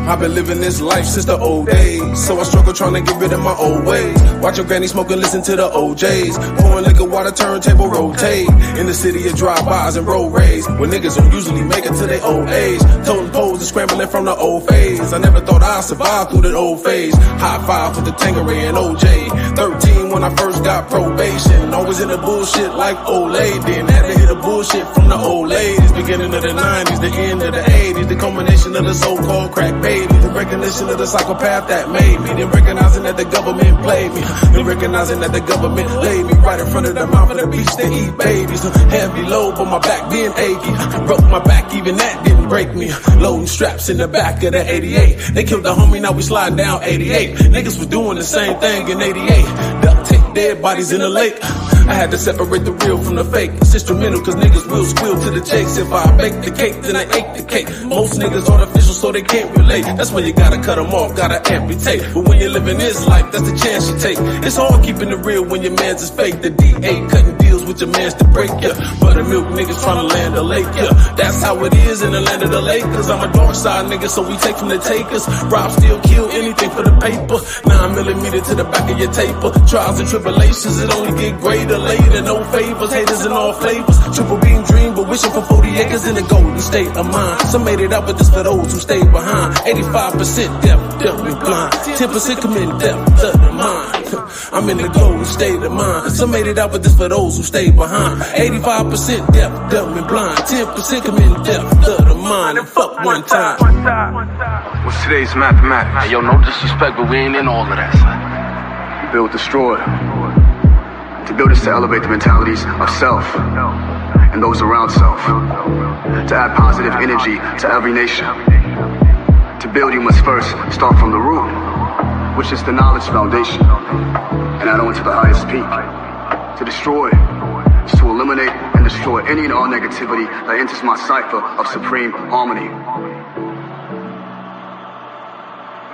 I've been living this life since the old days, so I struggle trying to get rid of my old ways. Watch your granny smoke and listen to the OJs. Pouring liquor while the turntable rotate. In the city of drive-bys and road rage, when niggas don't usually make it to their old age. Toting poles and scrambling from the old phase. I never thought I'd survive through the old phase. High five for the Tangeray and OJ. 13 when I first got probation. Always in the bullshit like old lady. And had to hit the bullshit from the old ladies. Beginning of the 90s, the end of the 80s. The culmination of the so-called crack baby. The recognition of the psychopath that made me. Then recognizing that the government played me. Then recognizing that the government laid me right in front of the mouth of the beach to eat babies. Heavy load, but my back being achy. Broke my back, even that didn't break me. Loading straps in the back of the 88. They killed the homie, now we sliding down 88. Niggas was doing the same thing in 88. Duct tape, dead bodies in the lake. I had to separate the real from the fake. It's instrumental cause niggas will squeal to the chase. If I bake the cake, then I ate the cake. Most niggas artificial so they can't relate. That's when you gotta cut them off, gotta amputate. But when you're living this life, that's the chance you take. It's hard keeping it real when your man's is fake. The DA cutting deals with your mans to break ya. Buttermilk niggas trying to land a lake, yeah. That's how it is in the land of the Lakers. I'm a dark side nigga, so we take from the takers. Rob, steal, kill, anything for the paper. 9mm to the back of your taper. Trials and tribulations, it only get greater later. No favors, haters in all flavors. Triple beam dream, but wishing for 40 acres in the golden state of mind. Some made it out, but this for those who stayed behind. 85% deaf me blind. 10% committing death to the mind. I'm in the golden state of mind. Some made it out, but this for those who stayed behind. 85% deaf me blind. 10% committing death to the mind. And fuck one time. What's today's mathematics? Hey, yo, no disrespect, but we ain't in all of that, son. Build, destroy. To build is to elevate the mentalities of self and those around self. To add positive energy to every nation. To build, you must first start from the root, which is the knowledge foundation, and add on to the highest peak. To destroy is to eliminate and destroy any and all negativity that enters my cipher of supreme harmony.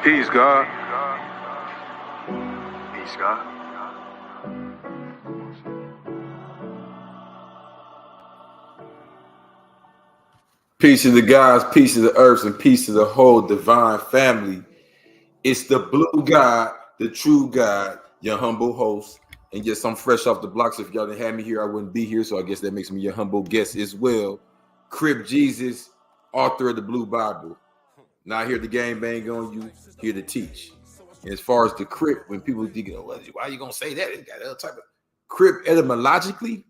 Peace, God. Peace, God. Peace to the gods, peace to the earths, and peace to the whole divine family. It's the blue God, the true God, your humble host. And yes, I'm fresh off the blocks. If y'all didn't have me here, I wouldn't be here. So I guess that makes me your humble guest as well. Crip Jesus, author of the Blue Bible. Not here to gang bang on you, here to teach. And as far as the Crip, when people think, oh, why are you going to say that? It's got other type of Crip etymologically,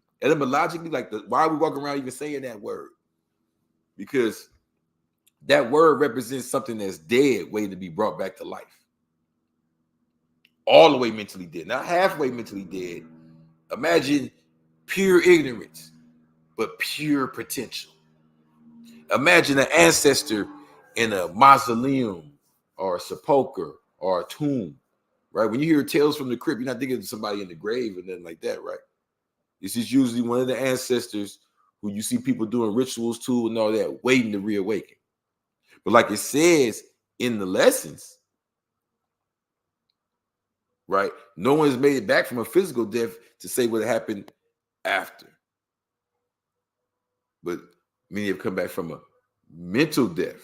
like why are we walking around even saying that word? Because that word represents something that's dead, waiting to be brought back to life. All the way mentally dead, not halfway mentally dead. Imagine pure ignorance, but pure potential. Imagine an ancestor in a mausoleum or a sepulcher or a tomb, right? When you hear tales from the crypt, you're not thinking of somebody in the grave or nothing like that, right? This is usually one of the ancestors who you see people doing rituals to and all that, waiting to reawaken. But like it says in the lessons, right? No one's made it back from a physical death to say what happened after. But many have come back from a mental death,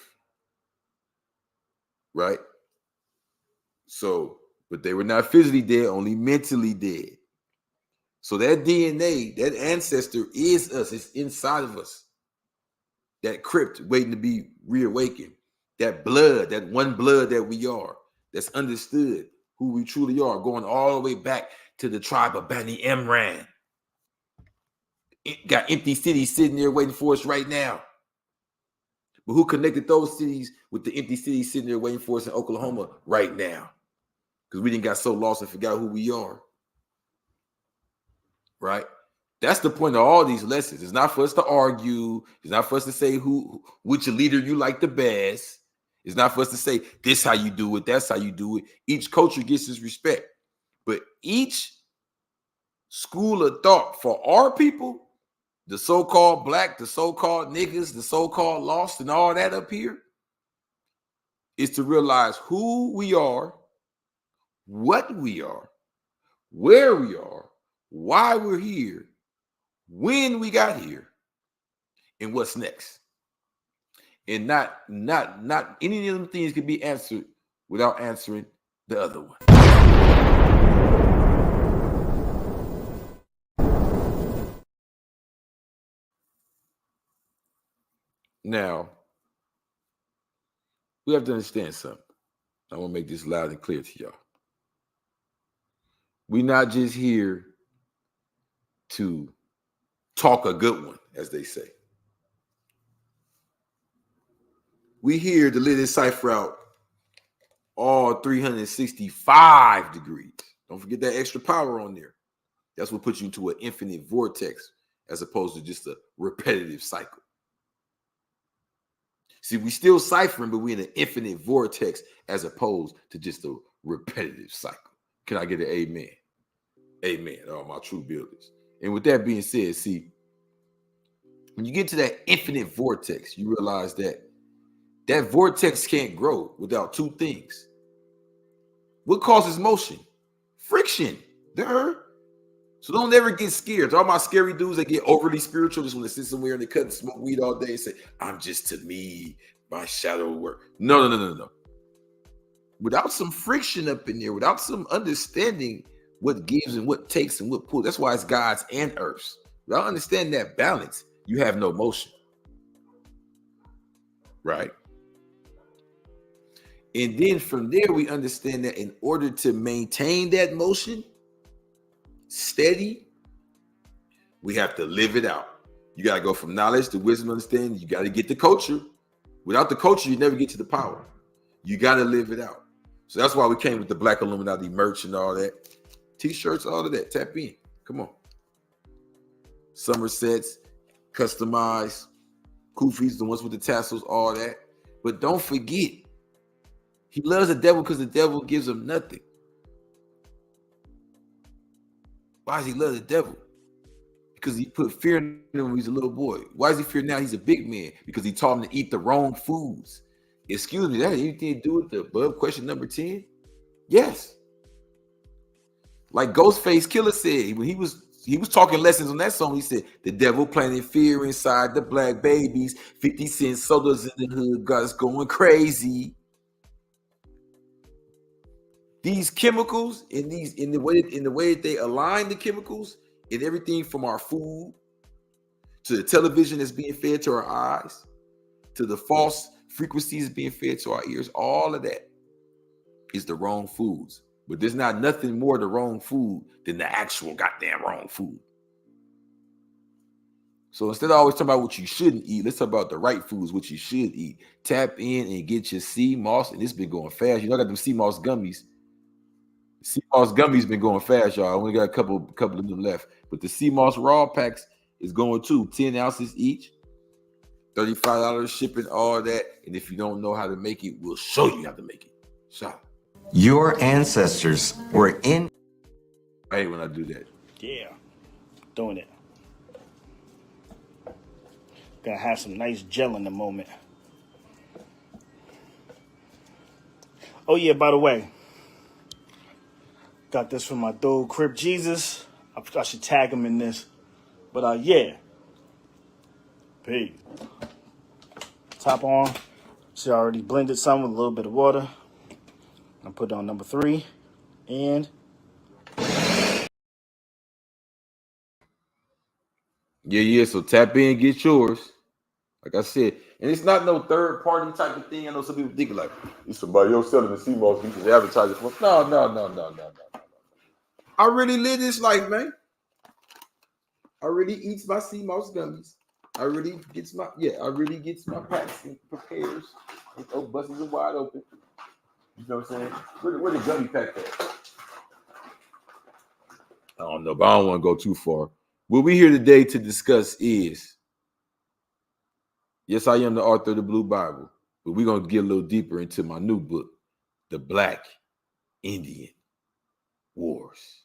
right? So, but they were not physically dead, only mentally dead. So that DNA, that ancestor is us. It's inside of us. That crypt waiting to be reawakened. That blood, that one blood that we are, that's understood who we truly are, going all the way back to the tribe of Bani Imran. It got empty cities sitting there waiting for us right now. But who connected those cities with the empty cities sitting there waiting for us in Oklahoma right now? Because we didn't got so lost and forgot who we are. Right? That's the point of all these lessons. It's not for us to argue. It's not for us to say which leader you like the best. It's not for us to say this how you do it, that's how you do it. Each culture gets its respect. But each school of thought for our people, the so-called black, the so-called niggas, the so-called lost and all that up here, is to realize who we are, what we are, where we are, why we're here, when we got here, and what's next. And not any of them things can be answered without answering the other one. Now, we have to understand something. I want to make this loud and clear to y'all. We're not just here to talk a good one, as they say. We're here to live this cipher out all 365 degrees. Don't forget that extra power on there. That's what puts you into an infinite vortex as opposed to just a repetitive cycle. See, we still ciphering, but we're in an infinite vortex as opposed to just a repetitive cycle. Can I get an amen? Amen, all my true builders. And with that being said, see, when you get to that infinite vortex, you realize that that vortex can't grow without two things. What causes motion? Friction. Duh. So don't ever get scared. To all my scary dudes that get overly spiritual, just want to sit somewhere and they cut and smoke weed all day and say, I'm just to me, my shadow work. No. Without some friction up in there, without some understanding what gives and what takes and what pulls, that's why it's God's and Earth's. Without understanding that balance, you have no motion. Right? And then from there, we understand that in order to maintain that motion steady, we have to live it out. You got to go from knowledge to wisdom, understanding. You got to get the culture. Without the culture, you never get to the power. You got to live it out. So that's why we came with the Black Illuminati merch and all that. T-shirts, all of that. Tap in. Come on. Summer sets, customized, kufis, the ones with the tassels, all that. But don't forget, he loves the devil because the devil gives him nothing. Why does he love the devil? Because he put fear in him when he's a little boy. Why does he fear now? He's a big man. Because he taught him to eat the wrong foods. Excuse me, that had anything to do with the above question number 10? Yes. Like Ghostface Killer said, when he was talking lessons on that song, he said, the devil planted fear inside the black babies. 50 cent sodas in the hood got us going crazy. These chemicals in the way that they align the chemicals in everything from our food to the television that's being fed to our eyes, to the false frequencies being fed to our ears, all of that is the wrong foods. But there's not nothing more the wrong food than the actual goddamn wrong food. So instead of always talking about what you shouldn't eat, let's talk about the right foods, what you should eat. Tap in and get your sea moss, and it's been going fast. You know, I got them sea moss gummies. Sea moss gummies been going fast, y'all. I only got a couple of them left. But the sea moss raw packs is going too. 10 ounces each, $35 shipping, all that. And if you don't know how to make it, we'll show you how to make it. Shop. Your ancestors were in. I hate when I do that. Yeah, doing it. Gonna have some nice gel in the moment. Oh yeah, by the way, got this from my dude Crip Jesus. I should tag him in this, but yeah. Peace. Top on. See, I already blended some with a little bit of water. I put it on number 3, and Yeah. So tap in, get yours. Like I said, and it's not no third party type of thing. I know some people think like it's somebody else selling the sea moss. You can advertise it for. No. I really live this life, man. I really eats my sea moss gummies. I really gets my packs and prepares. And those buses are wide open. You know what I'm saying? Where the gummy pack at? I don't know, but I don't want to go too far. What we here today to discuss is, yes, I am the author of the Blue Bible, but we're going to get a little deeper into my new book, The Black Indian Wars.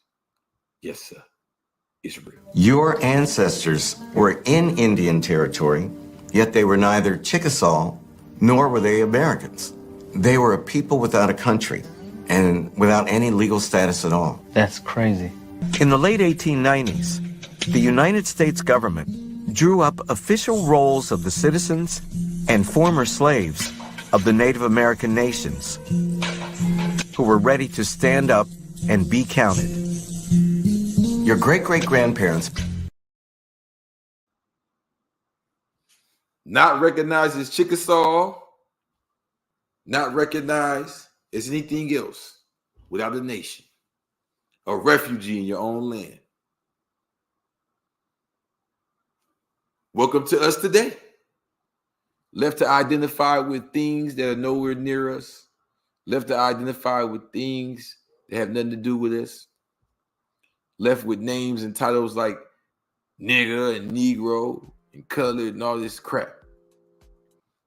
Yes, sir. It's real. Your ancestors were in Indian territory, yet they were neither Chickasaw nor were they Americans. They were a people without a country and without any legal status at all. That's crazy. In the late 1890s, the United States government drew up official rolls of the citizens and former slaves of the Native American nations who were ready to stand up and be counted. Your great-great-grandparents not recognized as Chickasaw, not recognized as anything else without a nation, a refugee in your own land. Welcome to us today. Left to identify with things that are nowhere near us. Left to identify with things that have nothing to do with us. Left with names and titles like nigger and negro and colored and all this crap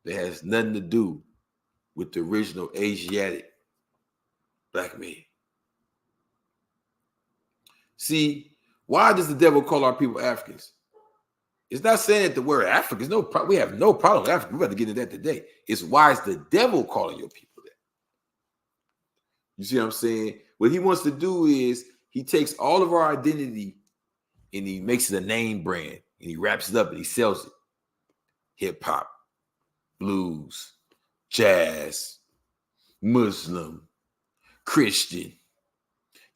that has nothing to do with the original Asiatic black man. See, why does the devil call our people Africans? It's not saying that the word Africans, we have no problem with Africa. We're about to get into that today. It's why is the devil calling your people that? You see what I'm saying? What he wants to do is he takes all of our identity and he makes it a name brand and he wraps it up and he sells it. Hip hop, blues, jazz, Muslim, Christian.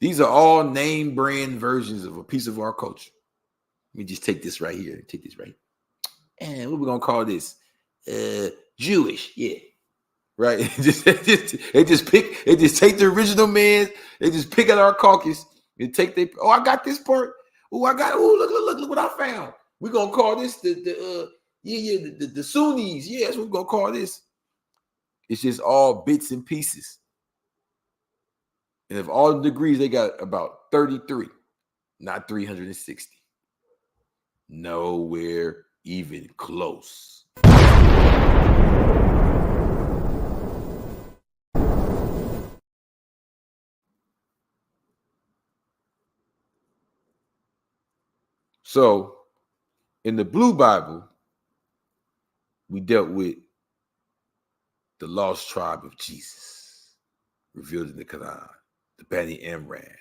These are all name brand versions of a piece of our culture. Let me just take this right here. Take this right here. And what are we going to call this? Jewish. Yeah. Right. They just take the original man. They just pick at our caucus and take I got this part. Look what I found. We're going to call this the Sunnis. Yeah, that's what we're going to call this. It's just all bits and pieces. And of all the degrees, they got about 33, not 360. Nowhere even close. So, in the Blue Bible, we dealt with the lost tribe of Jesus, revealed in the Quran, the Bani Imran,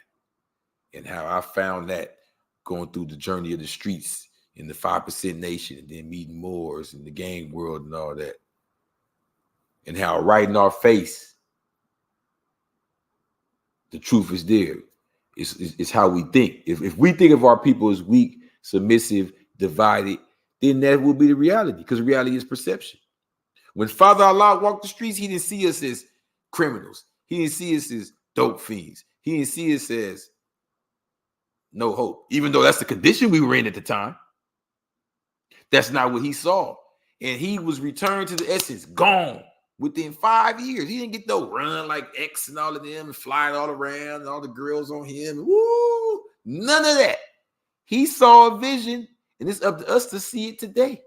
and how I found that going through the journey of the streets in the 5% nation and then meeting Moors in the gang world and all that. And how right in our face, the truth is there. It's how we think. If we think of our people as weak, submissive, divided, then that will be the reality, because reality is perception. When Father Allah walked the streets, he didn't see us as criminals. He didn't see us as dope fiends. He didn't see us as no hope, even though that's the condition we were in at the time. That's not what he saw. And he was returned to the essence, gone within 5 years. He didn't get no run like X and all of them and flying all around and all the girls on him. Woo! None of that. He saw a vision, and it's up to us to see it today,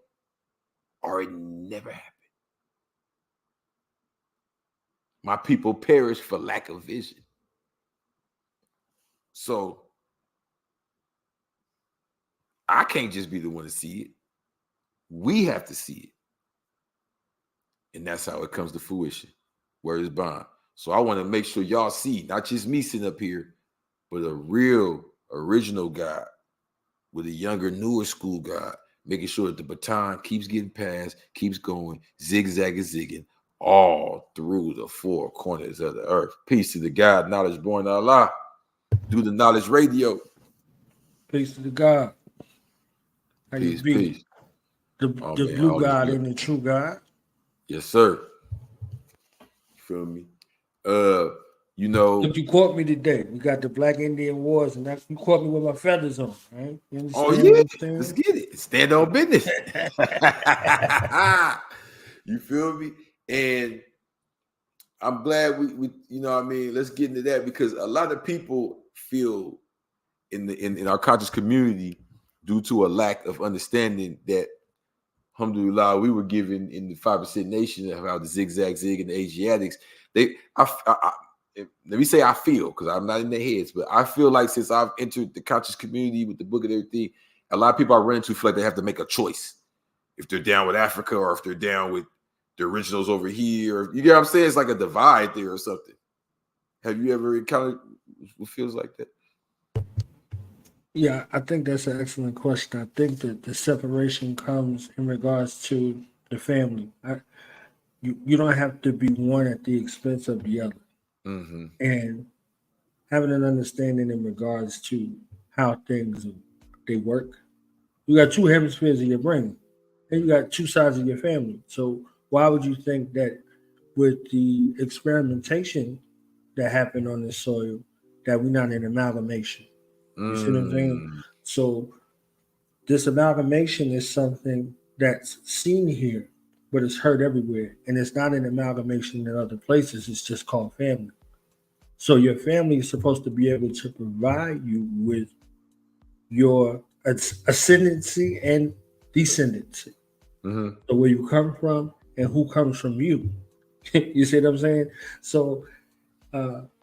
or it never happened. My people perish for lack of vision. So I can't just be the one to see it. We have to see it. And that's how it comes to fruition. Word is bond. So I want to make sure y'all see, not just me sitting up here, but a real original God with a younger, newer school God, making sure that the baton keeps getting passed, keeps going, zigzag and zigging all through the four corners of the earth. Peace to the God, knowledge born Allah. Do the knowledge radio. Peace to the God. How Peace, you be? peace. The blue God and the true God. Yes, sir. You feel me? You know. Look, you caught me today. We got the Black Indian Wars, and you caught me with my feathers on, right? You understand? Oh, yeah. Let's get it. Stand on business. You feel me? And I'm glad we you know what I mean, let's get into that, because a lot of people feel in our conscious community, due to a lack of understanding, that alhamdulillah, we were given in the 5% nation about the zigzag zig and the Asiatics. Let me say I feel, because I'm not in their heads, but I feel like since I've entered the conscious community with the book and everything, a lot of people I run into feel like they have to make a choice if they're down with Africa or if they're down with the originals over here. You get what I'm saying? It's like a divide there or something. Have you ever encountered what feels like that? Yeah, I think that's an excellent question. I think that the separation comes in regards to the family. You don't have to be one at the expense of the other. Mm-hmm. And having an understanding in regards to how things they work. You got two hemispheres of your brain, and you got two sides of your family. So why would you think that with the experimentation that happened on this soil, that we're not in amalgamation? You see what I'm saying? So this amalgamation is something that's seen here, but it's heard everywhere. And it's not an amalgamation in other places. It's just called family. So your family is supposed to be able to provide you with your ascendancy and descendancy. Mm-hmm. So where you come from and who comes from you. You see what I'm saying? So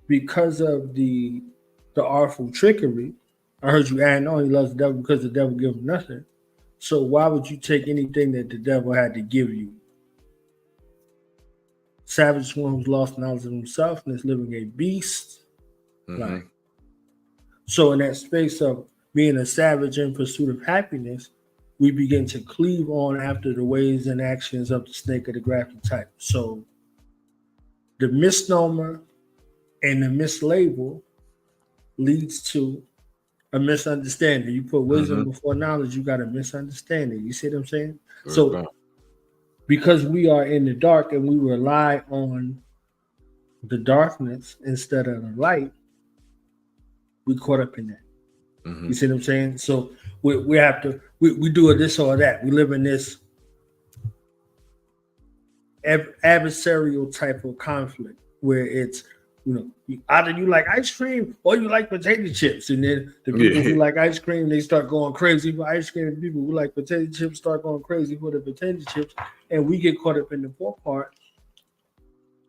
because of the artful trickery, I heard you add on he loves the devil because the devil gives him nothing. So why would you take anything that the devil had to give you? Savage one who's lost knowledge of himself and is living a beast. Mm-hmm. Like, so in that space of being a savage in pursuit of happiness, we begin to cleave on after the ways and actions of the snake of the grafted type. So the misnomer and the mislabel leads to a misunderstanding. You put wisdom before knowledge, you got a misunderstanding. You see what I'm saying? So because we are in the dark and we rely on the darkness instead of the light, we caught up in that. You see what I'm saying? So we have to we do this or that. We live in this adversarial type of conflict where it's, you know, either you like ice cream or you like potato chips. And then the people who like ice cream, they start going crazy for ice cream. The people who like potato chips start going crazy for the potato chips. And we get caught up in the poor part.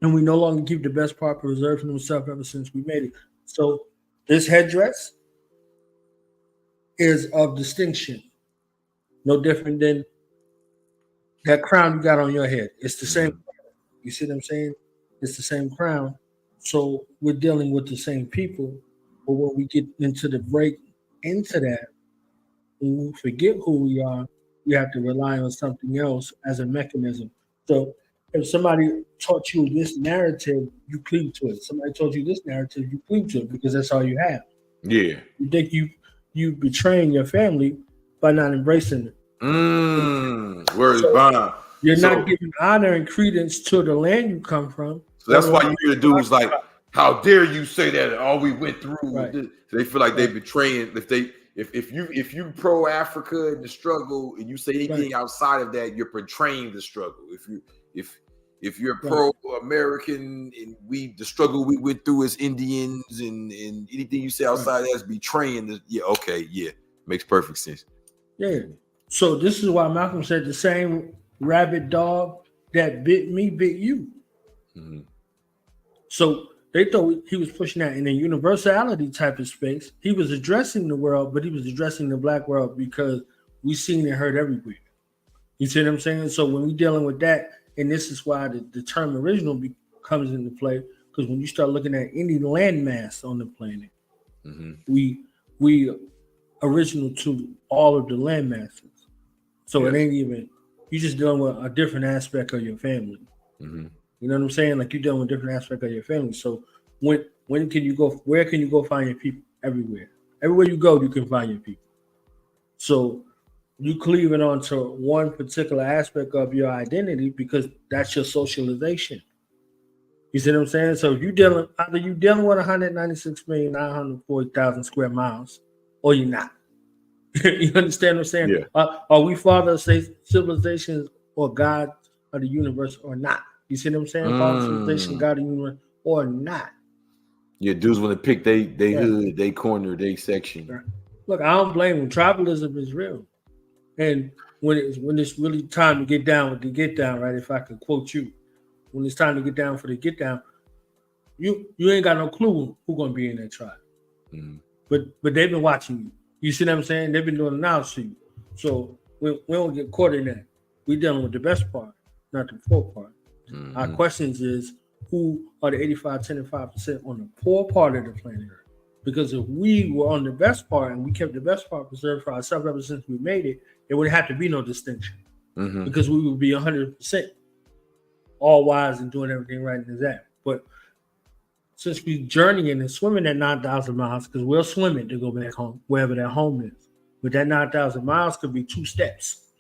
And we no longer keep the best part preserved for themselves ever since we made it. So this headdress is of distinction. No different than that crown you got on your head. It's the same. You see what I'm saying? It's the same crown. So we're dealing with the same people. But when we get into the break into that, when we forget who we are, we have to rely on something else as a mechanism. So if somebody taught you this narrative, you cleave to it. Somebody taught you this narrative, you cleave to it because that's all you have. Yeah. You think you betraying your family by not embracing it. Where's bond? You're not giving honor and credence to the land you come from. So that's why you hear the dudes like, how dare you say that all we went through? Right. They feel like they're betraying. If you pro Africa and the struggle and you say anything outside of that, you're betraying the struggle. If you're pro American and the struggle we went through as Indians and anything you say outside that's betraying the makes perfect sense. Yeah. So this is why Malcolm said the same rabid dog that bit me bit you. Mm-hmm. So they thought he was pushing that in a universality type of space. He was addressing the world, but he was addressing the black world because we seen and heard everywhere. You see what I'm saying? So when we're dealing with that, and this is why the term original comes into play, because when you start looking at any landmass on the planet, we original to all of the land masses. So it ain't even, you just dealing with a different aspect of your family. You know what I'm saying? Like you're dealing with a different aspect of your family. So when can you go, where can you go find your people? Everywhere. Everywhere you go, you can find your people. So you cleaving onto one particular aspect of your identity because that's your socialization. You see what I'm saying? So if you're dealing with 196,940,000 square miles, or you're not. You understand what I'm saying? Yeah. Are we father of civilizations or God of the universe or not? You see what I'm saying? Father of civilization, God of the universe or not? Yeah, dudes want to pick they hood, they corner, they section. Right. Look, I don't blame them. Tribalism is real. And when it's really time to get down with the get down, right? If I could quote you, when it's time to get down for the get down, you ain't got no clue who's gonna be in that tribe. But they've been watching you. You see what I'm saying? They've been doing analysis to you. So we don't get caught in that. We're dealing with the best part, not the poor part. Our questions is, who are the 85, 10, and 5% on the poor part of the planet Earth? Because if we were on the best part and we kept the best part preserved for ourselves ever since we made it, there would have to be no distinction. Because we would be 100% all wise and doing everything right in that. But since we journeying and swimming that 9,000 miles, because we'll swim it to go back home, wherever that home is. But that 9,000 miles could be 2 steps.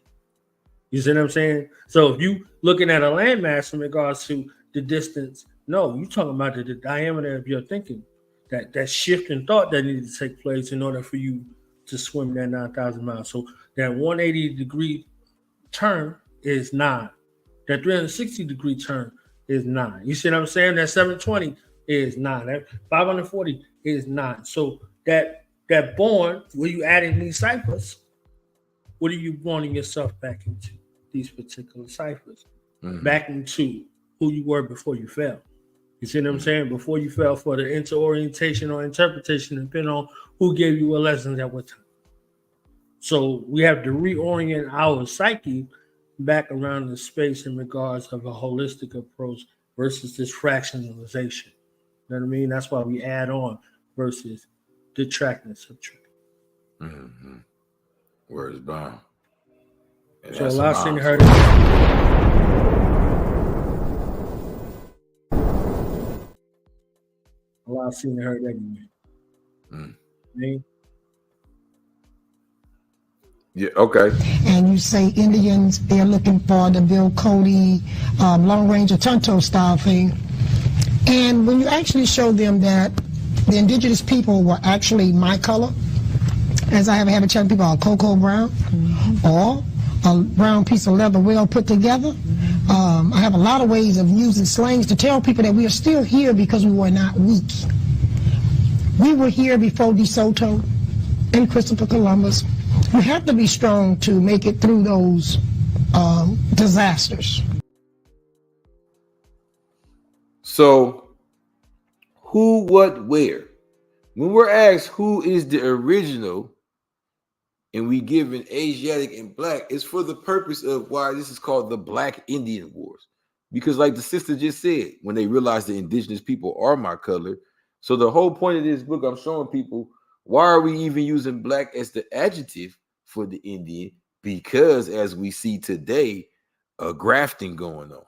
You see what I'm saying? So if you looking at a landmass in regards to the distance, no, you're talking about the diameter of your thinking. That shift in thought that needs to take place in order for you to swim that 9,000 miles. So that 180-degree turn is 9. That 360-degree turn is 9. You see what I'm saying? That 720 is 9. That 540 is 9. So that born, where you adding these ciphers, what are you borning yourself back into? These particular ciphers. Back into who you were before you fell. You see what I'm saying? Before you fell for the interorientation or interpretation, depending on who gave you a lesson at what time. So we have to reorient our psyche back around the space in regards of a holistic approach versus this fractionalization. You know what I mean? That's why we add on versus detract and subtract. Words bound. So a lot seen heard a lot seen heard anyway. Yeah, okay. And you say Indians, they're looking for the Bill Cody long range or Tonto style thing. And when you actually show them that the indigenous people were actually my color, as I have a chat with people, are cocoa brown or a brown piece of leather well put together. I have a lot of ways of using slangs to tell people that we are still here because we were not weak. We were here before DeSoto and Christopher Columbus. We have to be strong to make it through those disasters. So, who, what, where? When we're asked who is the original, and we give an Asiatic and black, it's for the purpose of why this is called the Black Indian Wars. Because like the sister just said, when they realize the indigenous people are my color. So the whole point of this book, I'm showing people, why are we even using black as the adjective for the Indian? Because as we see today, a grafting going on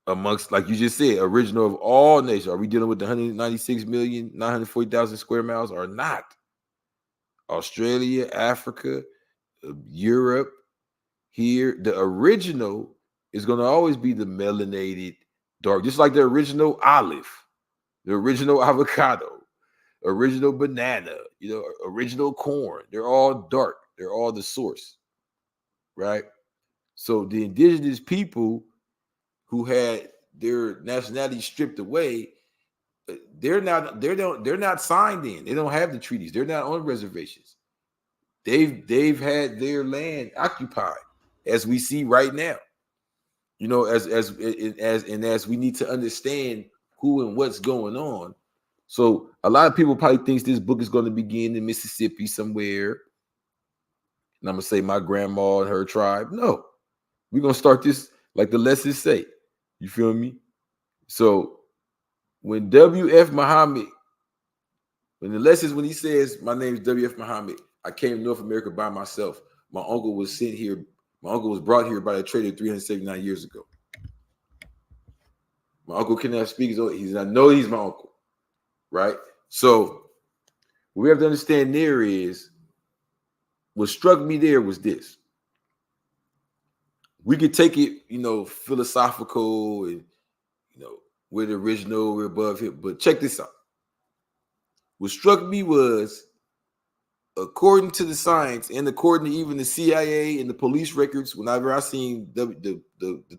amongst, like you just said, original of all nations. Are we dealing with the 196,940,000 square miles or not? Australia, Africa, Europe, here, the original is going to always be the melanated dark, just like the original olive, the original avocado, original banana, original corn. They're all dark. They're all the source, right? So the indigenous people who had their nationality stripped away, they're not signed in. They don't have the treaties. They're not on reservations. They've had their land occupied, as we see right now. As we need to understand who and what's going on. So a lot of people probably thinks this book is going to begin in Mississippi somewhere. And I'm gonna say my grandma and her tribe. No, we're gonna start this like the lessons say. You feel me? So when W.F. Muhammad, when he says, my name is W.F. Muhammad, I came to North America by myself. My uncle was sent here. My uncle was brought here by a trader 379 years ago. My uncle cannot speak. I know he's my uncle, right? So what we have to understand there is, what struck me there was this. We could take it, philosophical and, we're the original, we're above here. But check this out. What struck me was, according to the science and according to even the CIA and the police records, whenever I seen the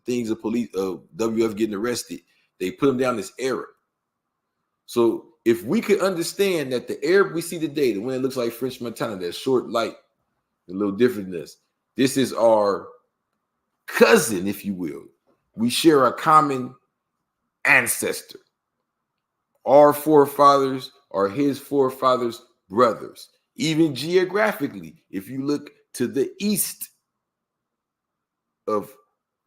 things of police of WF getting arrested, they put them down this era. So if we could understand that the Arab we see today, the one that looks like French Montana, that short, light, a little differentness, this is our cousin, if you will. We share a common ancestor. Our forefathers are his forefathers' brothers. Even geographically, if you look to the east of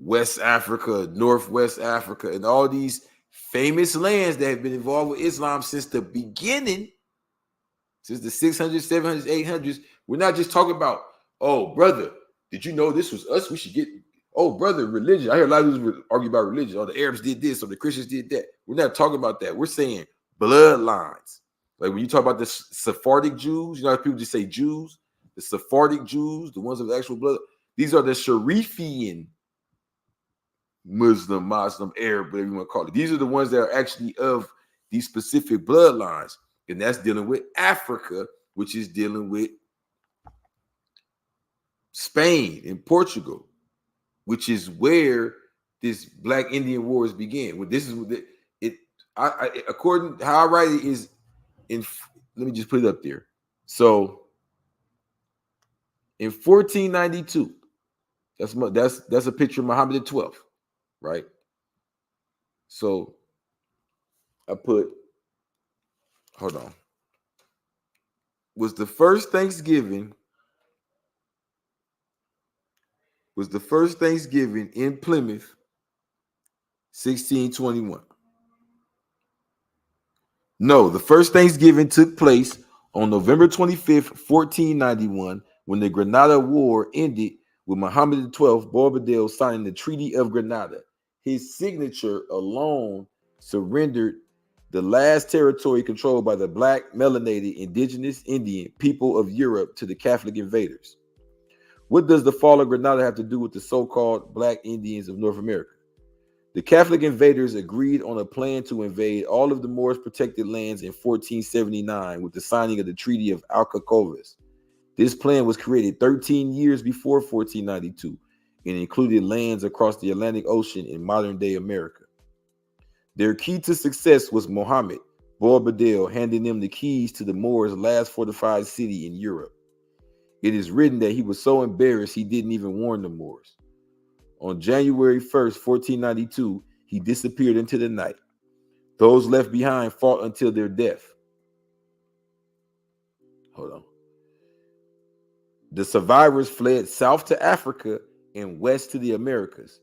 West Africa, Northwest Africa, and all these famous lands that have been involved with Islam since the beginning, since the 600s, 700s, 800s. We're not just talking about, oh, brother, did you know this was us? We should get, oh, brother, religion. I hear a lot of people argue about religion. Oh, the Arabs did this, or the Christians did that. We're not talking about that. We're saying bloodlines. Like when you talk about the Sephardic Jews, you know how people just say Jews? The Sephardic Jews, the ones of actual blood. These are the Sharifian Muslim, Arab, whatever you want to call it. These are the ones that are actually of these specific bloodlines. And that's dealing with Africa, which is dealing with Spain and Portugal, which is where this Black Indian Wars began. Well, this is it. According to how I write it is in. Let me just put it up there. So in 1492, that's a picture of Muhammad XII, right? So I put. Hold on. Was the first Thanksgiving in Plymouth 1621? No, the first Thanksgiving took place on November 25th, 1491, when the Granada War ended with Muhammad XII Boabdil signing the Treaty of Granada. His signature alone surrendered the last territory controlled by the Black, melanated, indigenous Indian people of Europe to the Catholic invaders. What does the fall of Granada have to do with the so-called Black Indians of North America? The Catholic invaders agreed on a plan to invade all of the Moors protected lands in 1479 with the signing of the Treaty of Alcacovas. This plan was created 13 years before 1492 and included lands across the Atlantic Ocean in modern-day America. Their key to success was Muhammad Boabdil handing them the keys to the Moors' last fortified city in Europe. It is written that he was so embarrassed he didn't even warn the Moors. On January 1st, 1492, he disappeared into the night. Those left behind fought until their death. Hold on. The survivors fled south to Africa and west to the Americas.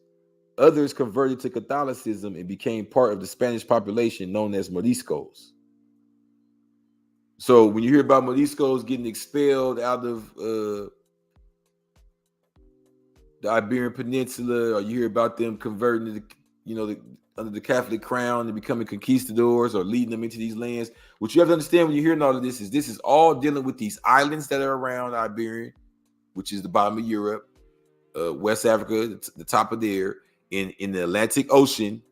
Others converted to Catholicism and became part of the Spanish population known as Moriscos. So when you hear about Moriscos getting expelled out of the Iberian Peninsula, or you hear about them converting to under the Catholic crown and becoming conquistadors or leading them into these lands, what you have to understand when you're hearing all of this is all dealing with these islands that are around Iberia, which is the bottom of Europe, West Africa, the top of there, in the Atlantic Ocean,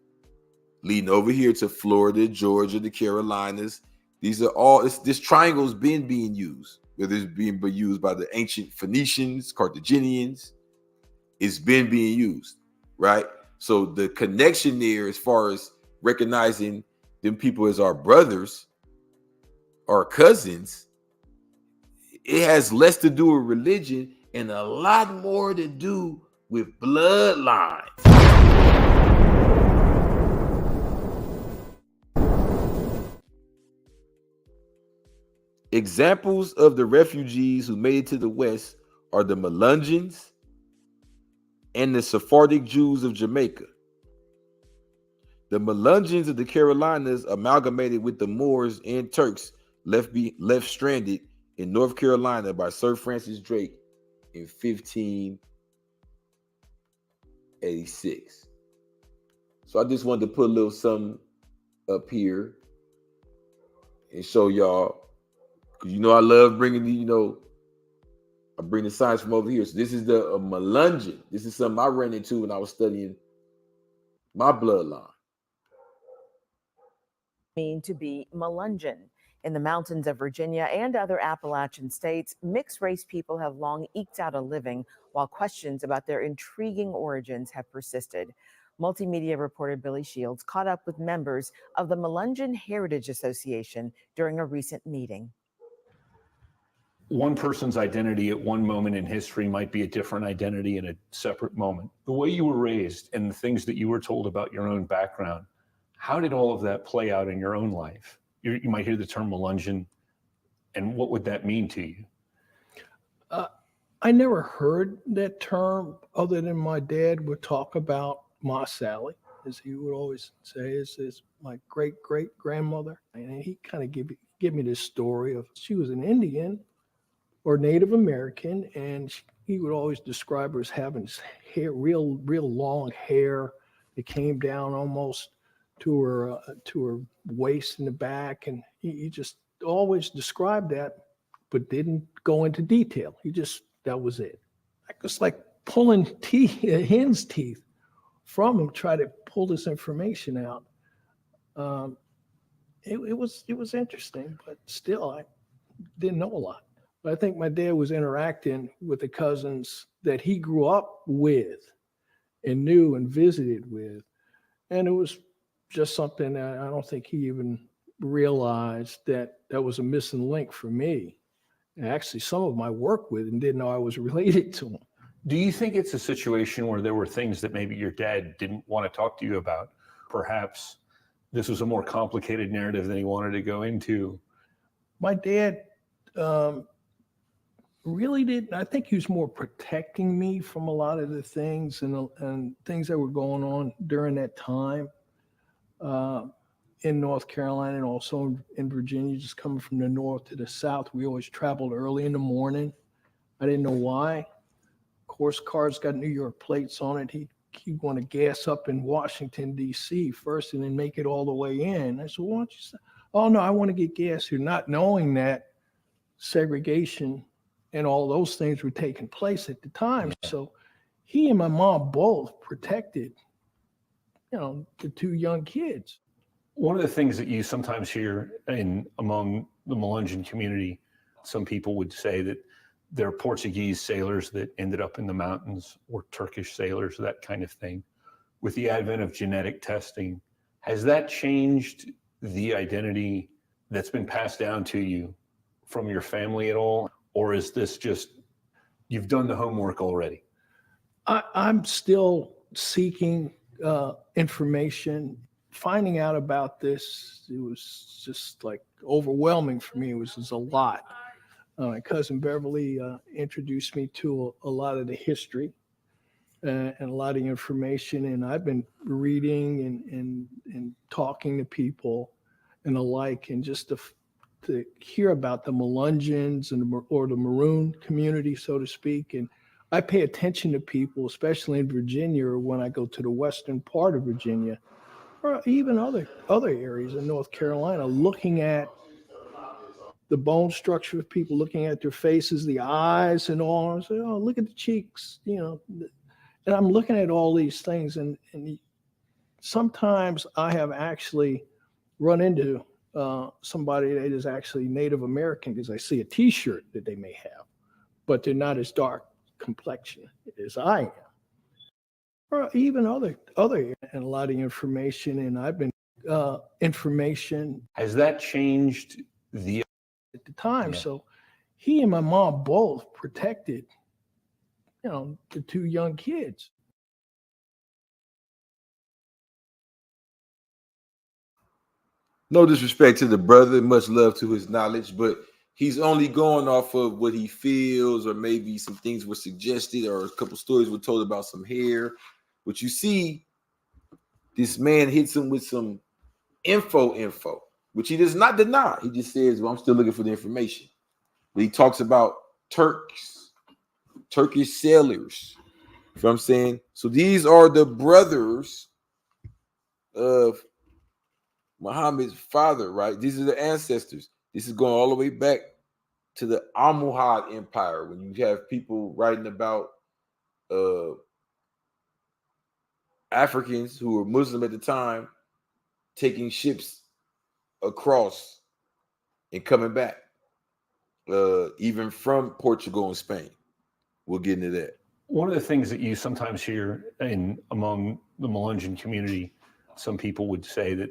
leading over here to Florida, Georgia, the Carolinas. These are all, this triangle's been being used, whether it's being used by the ancient Phoenicians, Carthaginians. It's been being used, right? So the connection there, as far as recognizing them people as our brothers, our cousins, it has less to do with religion and a lot more to do with bloodlines. Examples of the refugees who made it to the West are the Melungeons and the Sephardic Jews of Jamaica. The Melungeons of the Carolinas amalgamated with the Moors and Turks left stranded in North Carolina by Sir Francis Drake in 1586. So I just wanted to put a little something up here and show y'all, because I love bringing I bring the science from over here. So this is the Melungeon. This is something I ran into when I was studying my bloodline. Mean to be Melungeon. In the mountains of Virginia and other Appalachian states, mixed race people have long eked out a living while questions about their intriguing origins have persisted. Multimedia reporter Billy Shields caught up with members of the Melungeon Heritage Association during a recent meeting. One person's identity at one moment in history might be a different identity in a separate moment. The way you were raised and the things that you were told about your own background, how did all of that play out in your own life? You might hear the term Melungeon, and what would that mean to you? I never heard that term other than my dad would talk about Ma Sally, as he would always say, is my great great grandmother. And he kind of give me this story of she was an Indian or Native American, and he would always describe her as having hair, real long hair that came down almost to her waist in the back, and he just always described that, but didn't go into detail. That was it. It's like pulling hen's teeth from him, try to pull this information out. It was interesting, but still, I didn't know a lot. But I think my dad was interacting with the cousins that he grew up with and knew and visited with. And it was just something that I don't think he even realized that was a missing link for me. And actually, some of my work with him didn't know I was related to him. Do you think it's a situation where there were things that maybe your dad didn't want to talk to you about? Perhaps this was a more complicated narrative than he wanted to go into. My dad really didn't. I think he was more protecting me from a lot of the things and things that were going on during that time in North Carolina and also in Virginia, just coming from the north to the south. We always traveled early in the morning. I didn't know why. Of course, cars got New York plates on it. He'd want to gas up in Washington, D.C. first and then make it all the way in. I said, why don't you say, oh, no, I want to get gas here, not knowing that segregation and all those things were taking place at the time. So he and my mom both protected, the two young kids. One of the things that you sometimes hear among the Melungeon community, some people would say that they're Portuguese sailors that ended up in the mountains or Turkish sailors, that kind of thing. With the advent of genetic testing, has that changed the identity that's been passed down to you from your family at all? Or is this just, you've done the homework already? I'm still seeking information. Finding out about this, it was just like overwhelming for me. It was just a lot. My cousin Beverly introduced me to a lot of the history and a lot of information. And I've been reading and talking to people and the like, and just to hear about the Melungeons or the Maroon community, so to speak. And I pay attention to people, especially in Virginia, or when I go to the western part of Virginia, or even other areas in North Carolina, looking at the bone structure of people, looking at their faces, the eyes and all. I say, oh, look at the cheeks, And I'm looking at all these things, and sometimes I have actually run into somebody that is actually Native American because I see a T-shirt that they may have, but they're not as dark complexion as I am. Or even other and a lot of information, and I've been information. Has that changed at the time? Yeah. So he and my mom both protected, the two young kids. No disrespect to the brother, much love to his knowledge, but he's only going off of what he feels, or maybe some things were suggested, or a couple stories were told about some hair. But you see, this man hits him with some info, which he does not deny. He just says, well, I'm still looking for the information. But he talks about Turkish sailors. You know what I'm saying? So these are the brothers of Muhammad's father, right? These are the ancestors. This is going all the way back to the Almohad Empire, when you have people writing about Africans who were Muslim at the time taking ships across and coming back, even from Portugal and Spain. We'll get into that. One of the things that you sometimes hear among the Melungeon community, some people would say that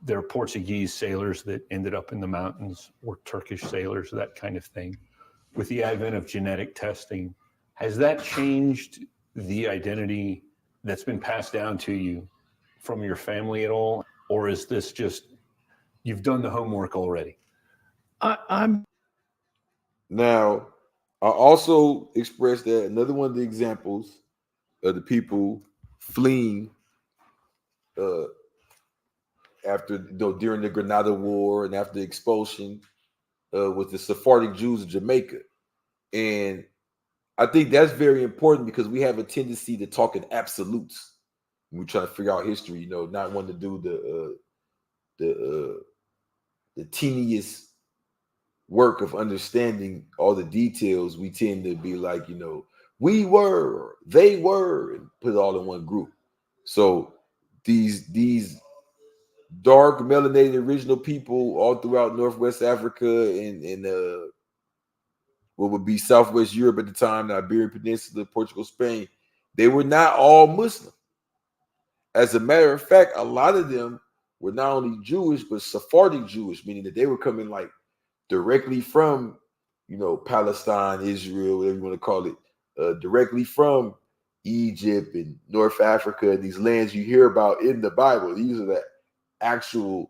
they're Portuguese sailors that ended up in the mountains, or Turkish sailors, that kind of thing. With the advent of genetic testing, has that changed the identity that's been passed down to you from your family at all? Or is this just, you've done the homework already? Now, I also expressed that another one of the examples of the people fleeing after during the Grenada War and after the expulsion was the Sephardic Jews of Jamaica. And I think that's very important because we have a tendency to talk in absolutes when we try to figure out history, not wanting to do the tedious work of understanding all the details. We tend to be like, we were, they were, and put it all in one group. So these dark melanated original people all throughout Northwest Africa and what would be Southwest Europe at the time, the Iberian Peninsula, Portugal, Spain, they were not all Muslim. As a matter of fact, a lot of them were not only Jewish, but Sephardic Jewish, meaning that they were coming like directly from, Palestine, Israel, whatever you want to call it, directly from Egypt and North Africa and these lands you hear about in the Bible. These are the actual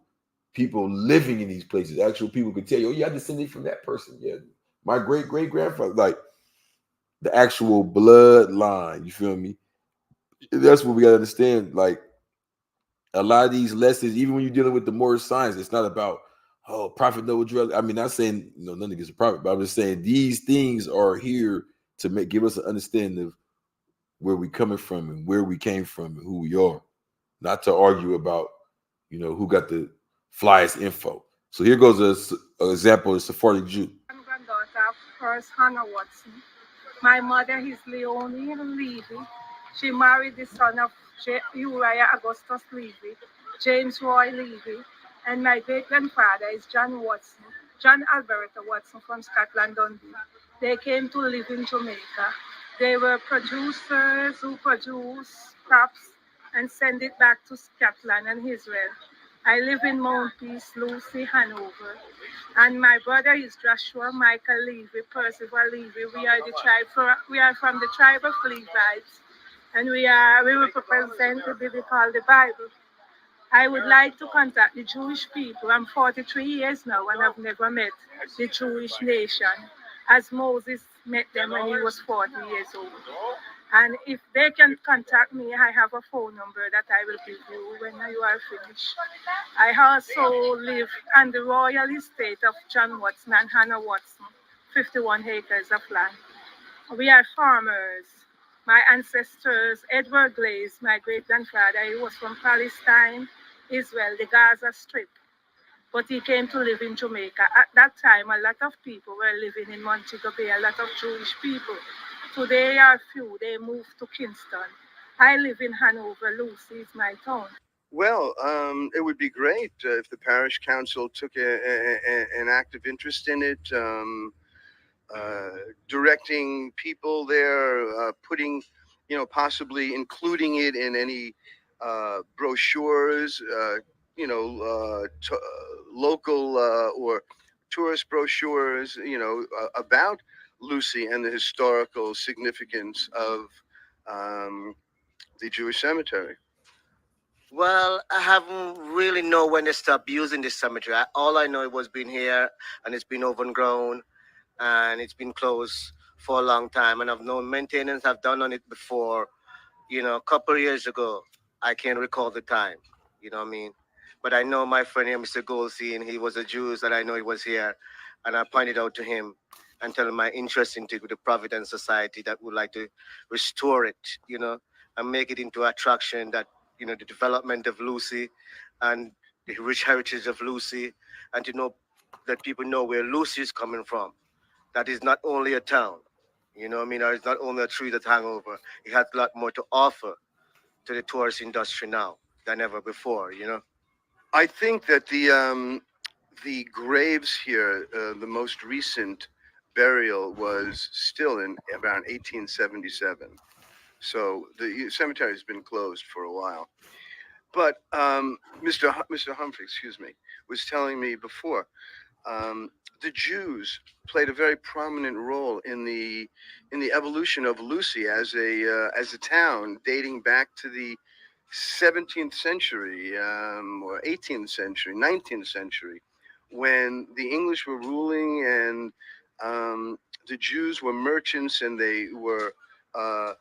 people living in these places. Actual people could tell you, oh, yeah, I descended from that person. Yeah, my great-great-grandfather, like the actual bloodline. You feel me? That's what we got to understand. Like a lot of these lessons, even when you're dealing with the Moorish science, it's not about, oh, Prophet Noah drug. I mean, not saying nothing against the prophet, but I'm just saying these things are here to give us an understanding of where we're coming from and where we came from and who we are, not to argue about, who got the flyest info. So here goes an example of a Sephardic Jew. I'm granddaughter of first Hannah Watson. My mother is Leonie Levy. She married the son of Uriah Augustus Levy, James Roy Levy, and my great-grandfather is John Alberta Watson from Scotland, Dundee. They came to live in Jamaica. They were producers who produce crops and send it back to Scotland and Israel. I live in Mount Peace, Lucy, Hanover. And my brother is Joshua Michael Levy, Percival Levy. We are from the tribe of Levites, and we represent the biblical, the Bible. I would like to contact the Jewish people. I'm 43 years now, and I've never met the Jewish nation, as Moses met them when he was 40 years old. And if they can contact me, I have a phone number that I will give you when you are finished. I also live on the royal estate of John Watson and Hannah Watson, 51 acres of land. We are farmers. My ancestors, Edward Glaze, my great-grandfather, he was from Palestine, Israel, the Gaza Strip. But he came to live in Jamaica. At that time, a lot of people were living in Montego Bay, a lot of Jewish people. Today are few. They moved to Kingston. I live in Hanover. Lucy is my town. Well, it would be great if the parish council took an active interest in it, directing people there, putting, possibly including it in any brochures, local or tourist brochures, about Lucy and the historical significance of the Jewish cemetery. Well, I haven't really know when they stopped using this cemetery. All I know it was been here and it's been overgrown and it's been closed for a long time. And I've known maintenance I've done on it before, a couple of years ago. I can't recall the time, you know what I mean? But I know my friend here, Mr. Goldstein, he was a Jew that I know he was here. And I pointed out to him and tell him my interest in it with the Providence Society that would like to restore it, and make it into an attraction that, the development of Lucy and the rich heritage of Lucy, and to know that people know where Lucy is coming from. That is not only a town, or it's not only a tree that hang over. It has a lot more to offer to the tourist industry now than ever before, I think that the graves here, the most recent burial was still in around 1877. So the cemetery has been closed for a while. But Mr. Humphrey, was telling me before, the Jews played a very prominent role in the evolution of Lucy as a town dating back to the 17th century or 18th century, 19th century, when the English were ruling and the Jews were merchants, and they were played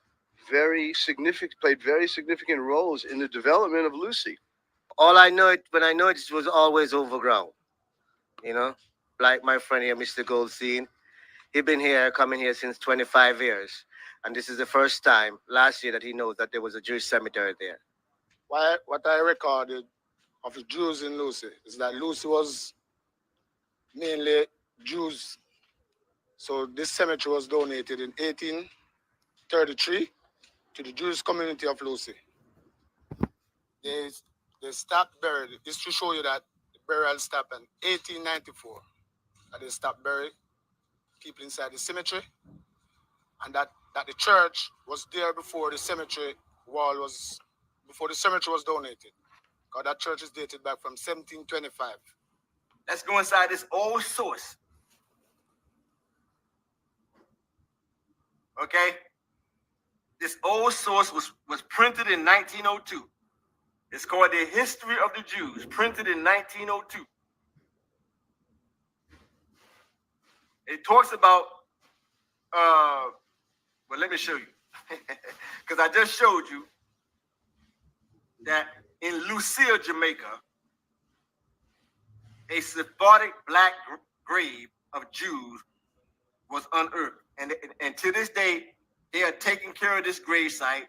very significant roles in the development of Lucy. All I know, when I know it was always overgrown. Like my friend here, Mr. Goldstein, he been coming here since 25 years. And this is the first time last year that he knows that there was a Jewish cemetery there. What I recorded of the Jews in Lucy is that Lucy was mainly Jews. So this cemetery was donated in 1833 to the Jewish community of Lucy. They stopped buried. This to show you that the burial stopped in 1894. And they stopped burying people inside the cemetery, and that the church was there before the cemetery was donated. Because that church is dated back from 1725. Let's go inside this old source. Okay? This old source was printed in 1902. It's called The History of the Jews, printed in 1902. It talks about, well, let me show you. Because I just showed you that in Lucille, Jamaica, a Sephardic black grave of Jews was unearthed. And to this day, they are taking care of this grave site.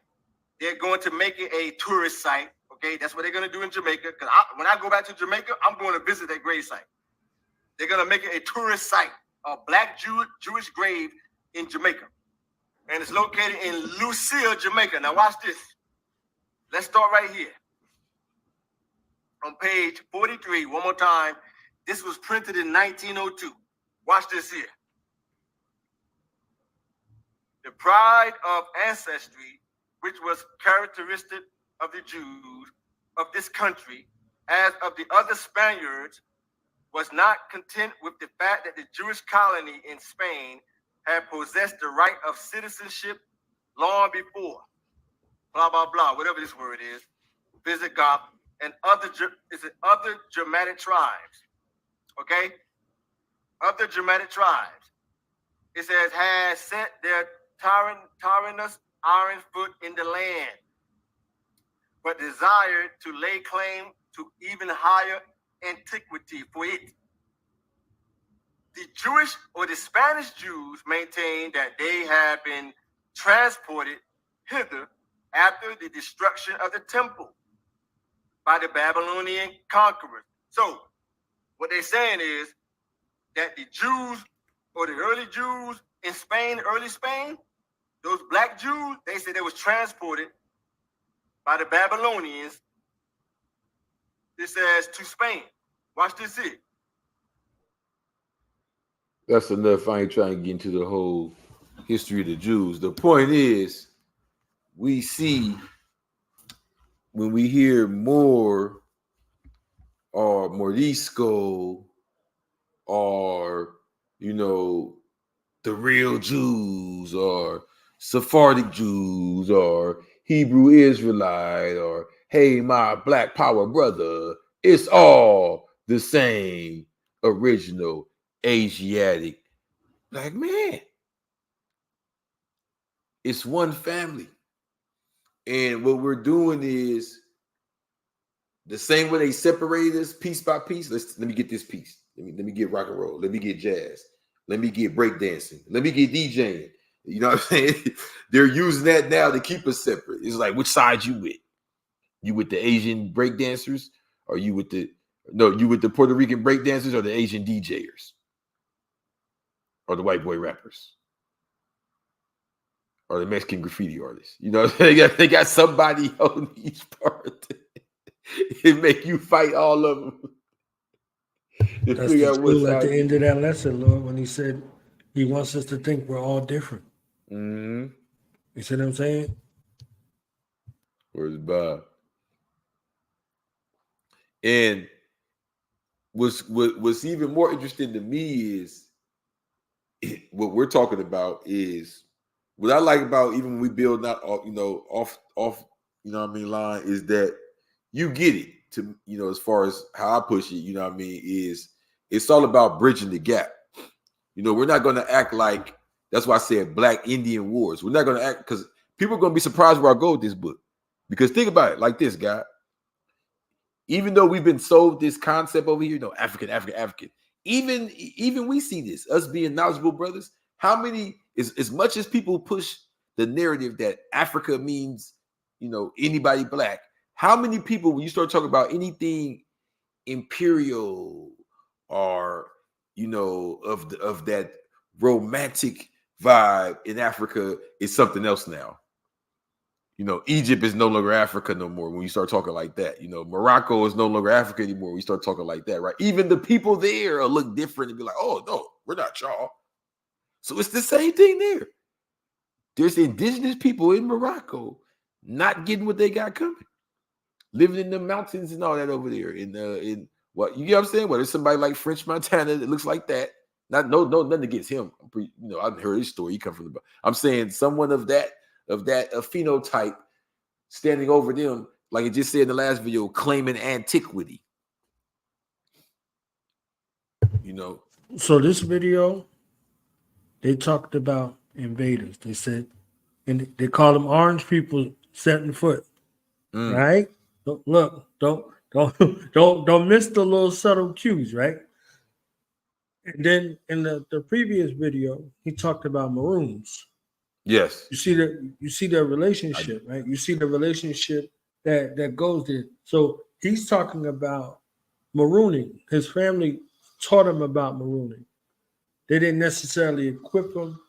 They're going to make it a tourist site. Okay, that's what they're going to do in Jamaica. Because when I go back to Jamaica, I'm going to visit that grave site. They're going to make it a tourist site, a black Jewish grave in Jamaica. And it's located in Lucille, Jamaica. Now watch this. Let's start right here. On page 43, one more time. This was printed in 1902. Watch this here. The pride of ancestry, which was characteristic of the Jews of this country, as of the other Spaniards, was not content with the fact that the Jewish colony in Spain had possessed the right of citizenship long before, blah, blah, blah, whatever this word is, Visigoth, and other Germanic tribes, okay? Other Germanic tribes. It says, has set their tyrannous iron foot in the land, but desired to lay claim to even higher antiquity for it. The Jewish or the Spanish Jews maintain that they have been transported hither after the destruction of the temple by the Babylonian conquerors. So what they're saying is that the Jews or the early Jews in Spain, early Spain, those black Jews, they say they was transported by the Babylonians, it says, to Spain. Watch this here. That's enough. I ain't trying to get into the whole history of the Jews. The point is, we see when we hear more or Morisco or, the real Jews or Sephardic Jews or Hebrew Israelite or, hey, my black power brother, it's all the same original Asiatic black man. It's one family. And what we're doing is the same way they separated us piece by piece. Let me get this piece. Let me get rock and roll. Let me get jazz. Let me get breakdancing. Let me get DJing. You know what I'm saying? They're using that now to keep us separate. It's like, which side you with? You with the Asian breakdancers? Or you with the Puerto Rican breakdancers or the Asian DJers? Or the white boy rappers? Or the Mexican graffiti artists? You know, they got somebody on each part. It make you fight all of them. That's the truth at the end of that lesson, Lord, when he said he wants us to think we're all different. Mm-hmm. You see what I'm saying? Where's Bob? And what's even more interesting to me is what we're talking about is what I like about even when we build not off line is that you get it to as far as how I push it, is it's all about bridging the gap. You know, we're not going to act like, that's why I said Black Indian Wars. We're not going to act, because people are going to be surprised where I go with this book. Because think about it like this, guy. Even though we've been sold this concept over here, you know, African, even we see this, us being knowledgeable brothers, how many, as much as people push the narrative that Africa means, you know, anybody Black, how many people, when you start talking about anything imperial or, you know, of that romantic vibe in Africa is something else now. You know, Egypt is no longer Africa no more when you start talking like that. You know, Morocco is no longer Africa anymore when you start talking like that, right? Even the people there will look different and be like, oh, no, we're not y'all. So it's the same thing there. There's indigenous people in Morocco not getting what they got coming, living in the mountains and all that over there. In what, you get what I'm saying? Well, there's somebody like French Montana that looks like that. Nothing against him. I've heard his story. He come from I'm saying someone of that phenotype standing over them, like it just said in the last video, claiming antiquity. You know. So this video, they talked about invaders. They said, and they call them orange people setting foot. Right? Don't miss the little subtle cues, right? And then in the previous video, he talked about maroons. Yes. You see their relationship, right? You see the relationship that goes there. So he's talking about marooning. His family taught him about marooning. They didn't necessarily equip him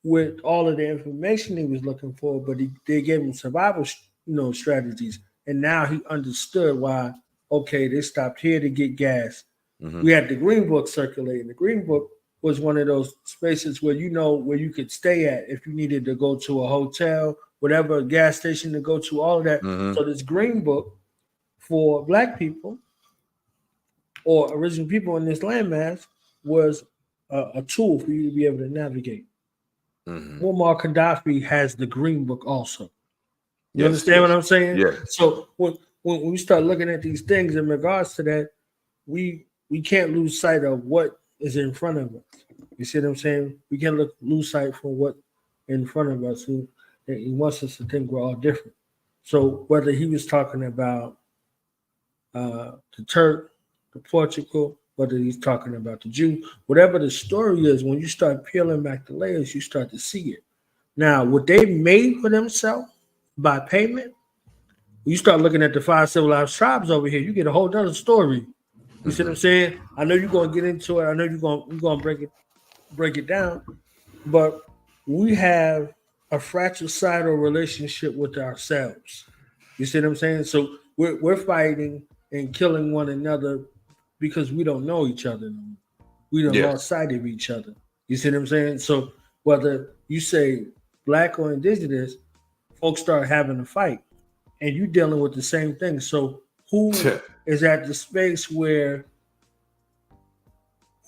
with all of the information he was looking for, but they gave him survival, strategies. And now he understood why, okay, they stopped here to get gas. Mm-hmm. We had the Green Book circulating. The Green Book was one of those spaces where where you could stay at if you needed to go to a hotel, whatever gas station to go to, all of that. Mm-hmm. So this Green Book for Black people or original people in this landmass was a tool for you to be able to navigate. Mm-hmm. Muammar Gaddafi has the Green Book also. You understand what I'm saying? Yeah. So when we start looking at these things in regards to that, we can't lose sight of what is in front of us. You see what I'm saying? We can't lose sight from what in front of us. He wants us to think we're all different. So whether he was talking about the Turk, the Portugal, whether he's talking about the Jew, whatever the story is, when you start peeling back the layers, you start to see it. Now, what they made for themselves by payment, you start looking at the 5 civilized tribes over here, you get a whole other story. You see what I'm saying? I know you're gonna get into it. I know you're gonna break it down, but we have a fratricidal relationship with ourselves. You see what I'm saying? So we're fighting and killing one another because we don't know each other. We don't lost sight of each other. You see what I'm saying? So whether you say Black or indigenous, folks start having a fight, and you dealing with the same thing. So who is at the space where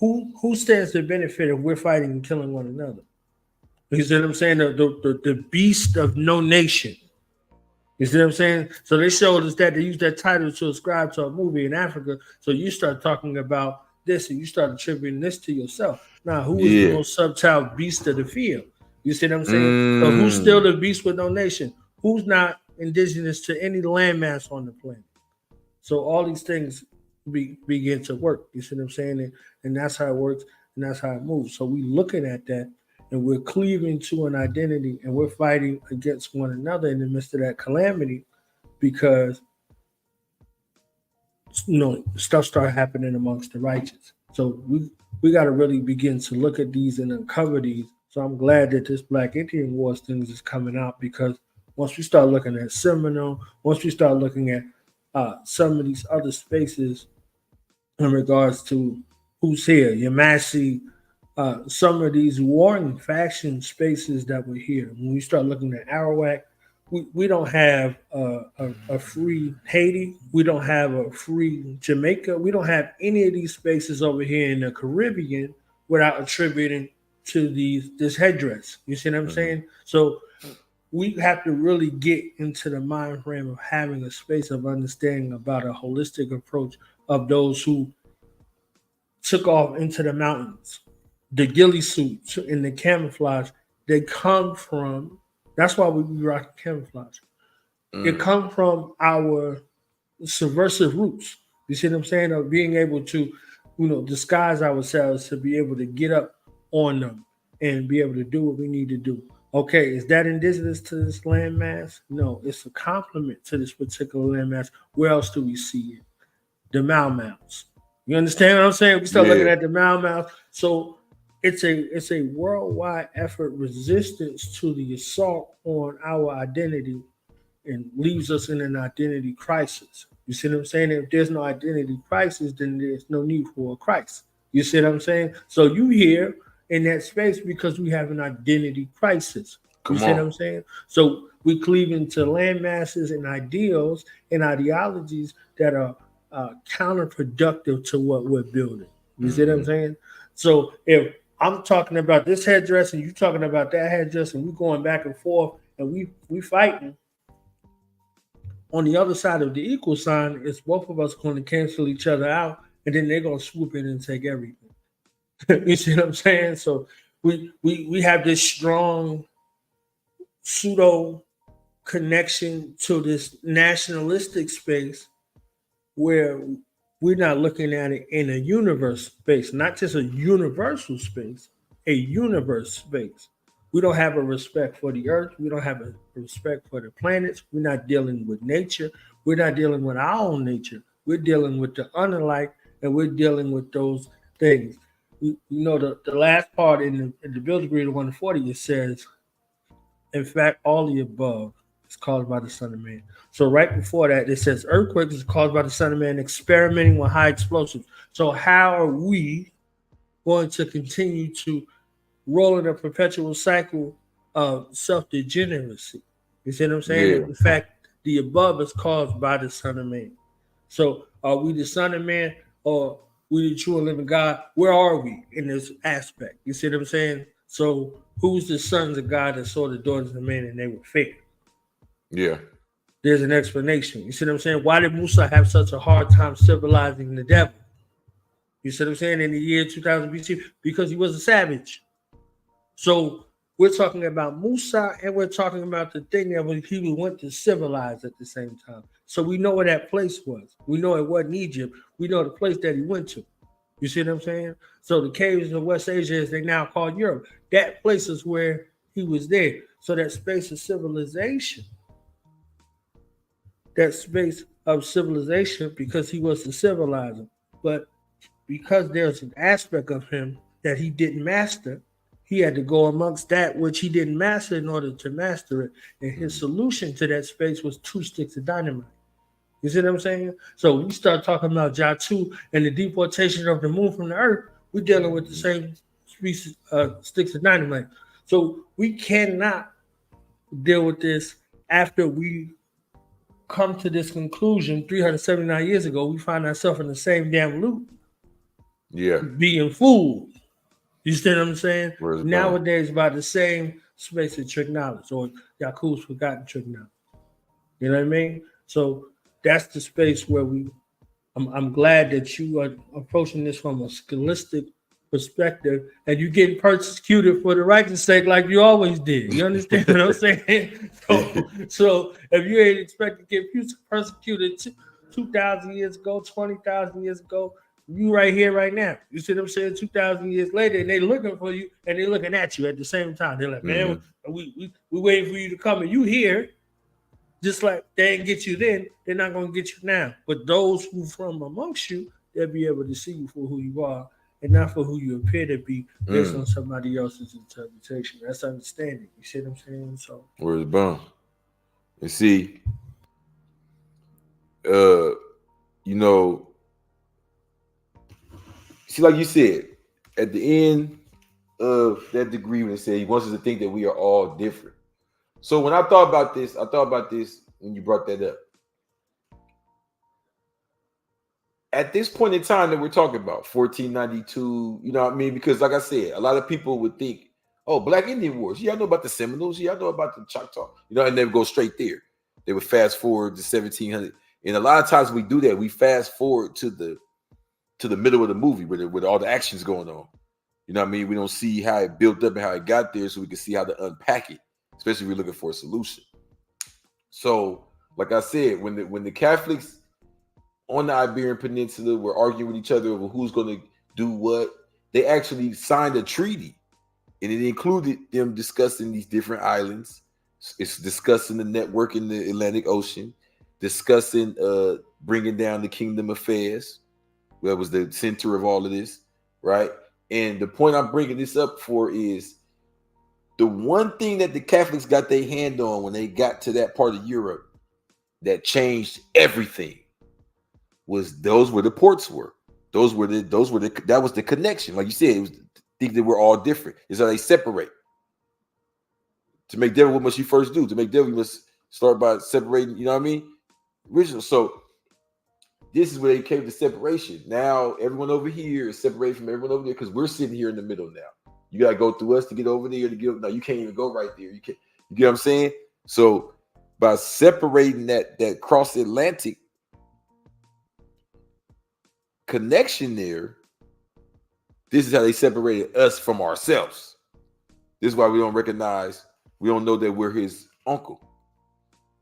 who stands to benefit if we're fighting and killing one another? You see what I'm saying? The beast of no nation. You see what I'm saying? So they showed us that they used that title to ascribe to a movie in Africa. So you start talking about this and you start attributing this to yourself. Now, who is the most subtle beast of the field? You see what I'm saying? So who's still the beast with no nation? Who's not indigenous to any landmass on the planet? So all these things begin to work. You see what I'm saying? And that's how it works, and that's how it moves. So we're looking at that, and we're cleaving to an identity, and we're fighting against one another in the midst of that calamity because stuff started happening amongst the righteous. So we got to really begin to look at these and uncover these. So I'm glad that this Black Indian Wars things is coming out, because once we start looking at Seminole, once we start looking at some of these other spaces in regards to who's here, Yamasi, some of these warring faction spaces that were here. When we start looking at Arawak, we don't have a free Haiti. We don't have a free Jamaica. We don't have any of these spaces over here in the Caribbean without attributing to this headdress. You see what I'm saying? So we have to really get into the mind frame of having a space of understanding about a holistic approach of those who took off into the mountains. the ghillie suits and the camouflage, they come from, that's why we rock camouflage. It comes from our subversive roots. You see what I'm saying? Of being able to, disguise ourselves to be able to get up on them and be able to do what we need to do. Okay, is that indigenous to this landmass? No, it's a complement to this particular landmass. Where else do we see it? The Mau Mau's. You understand what I'm saying? We start looking at the Mau Mau's. So it's a worldwide effort resistance to the assault on our identity and leaves us in an identity crisis. You see what I'm saying? If there's no identity crisis, then there's no need for a Christ. You see what I'm saying? So you here in that space because we have an identity crisis. You see what I'm saying? So we cleave into land masses and ideals and ideologies that are counterproductive to what we're building. You see what I'm saying? So if I'm talking about this headdress and you're talking about that headdress and we're going back and forth and we fighting, on the other side of the equal sign, it's both of us going to cancel each other out, and then they're going to swoop in and take everything. You see what I'm saying? So we have this strong pseudo connection to this nationalistic space where we're not looking at it in a universe space, not just a universal space, a universe space. We don't have a respect for the earth. We don't have a respect for the planets. We're not dealing with nature. We're not dealing with our own nature. We're dealing with the unlike, and we're dealing with those things. The last part in the Build Degree 140, it says, in fact, all the above is caused by the Son of Man. So right before that, it says earthquakes is caused by the Son of Man experimenting with high explosives. So how are we going to continue to roll in a perpetual cycle of self-degeneracy? You see what I'm saying? Yeah. In fact, the above is caused by the Son of Man. So are we the Son of Man or we the true and living God? Where are we in this aspect? You see what I'm saying? So who's the sons of God that saw the daughters of man and they were fair? Yeah. There's an explanation. You see what I'm saying? Why did Musa have such a hard time civilizing the devil? You see what I'm saying? In the year 2000 BC, because he was a savage. So we're talking about Musa and we're talking about the thing that he went to civilize at the same time. So we know where that place was. We know it wasn't Egypt. We know the place that he went to. You see what I'm saying? So the caves of West Asia, as they now call Europe, that place is where he was there. So that space of civilization, because he was the civilizer. But because there's an aspect of him that he didn't master, he had to go amongst that which he didn't master in order to master it. And his solution to that space was 2 sticks of dynamite. You see what I'm saying? So we start talking about Jatu and the deportation of the moon from the earth. We're dealing with the same species, sticks of dynamite. So we cannot deal with this after we come to this conclusion 379 years ago. We find ourselves in the same damn loop. Yeah. Being fooled. You see what I'm saying? Nowadays, by the same space of trick knowledge, or Yakub's forgotten trick knowledge. You know what I mean? So that's the space where I'm glad that you are approaching this from a scholastic perspective, and you're getting persecuted for the righteous sake like you always did. You understand what I'm saying? So if you ain't expect to get persecuted 2,000 years ago, 20,000 years ago, you right here, right now. You see what I'm saying? 2,000 years later, and they looking for you, and they looking at you at the same time. They're like, man, we waiting for you to come, and you here. Just like they didn't get you then, they're not going to get you now. But those who from amongst you, they'll be able to see you for who you are and not for who you appear to be based on somebody else's interpretation. That's understanding. You see what I'm saying? So where's the bum? And see, like you said, at the end of that degree, when it said he wants us to think that we are all different. So when I thought about this when you brought that up. At this point in time that we're talking about, 1492, you know what I mean? Because like I said, a lot of people would think, oh, Black Indian Wars. Yeah, I know about the Seminoles. Yeah, I know about the Choctaw. And they would go straight there. They would fast forward to 1700. And a lot of times we do that. We fast forward to the middle of the movie with all the actions going on. You know what I mean? We don't see how it built up and how it got there, so we can see how to unpack it, especially if we're looking for a solution. So, like I said, when the Catholics on the Iberian Peninsula were arguing with each other over who's going to do what, they actually signed a treaty, and it included them discussing these different islands. It's discussing the network in the Atlantic Ocean, discussing bringing down the Kingdom of Fez, that was the center of all of this, right? And the point I'm bringing this up for is the one thing that the Catholics got their hand on when they got to that part of Europe that changed everything was those where the ports were. That was the connection. Like you said, it was think that we're all different. It's how they separate. To make devil, what must you first do? To make devil, you must start by separating, you know what I mean? Original. So this is where they came to separation. Now everyone over here is separated from everyone over there because we're sitting here in the middle now. You gotta go through us to get over there to get. No, you can't even go right there. You can't. You get what I'm saying? So by separating that cross Atlantic connection there, this is how they separated us from ourselves. This is why we don't know that we're his uncle,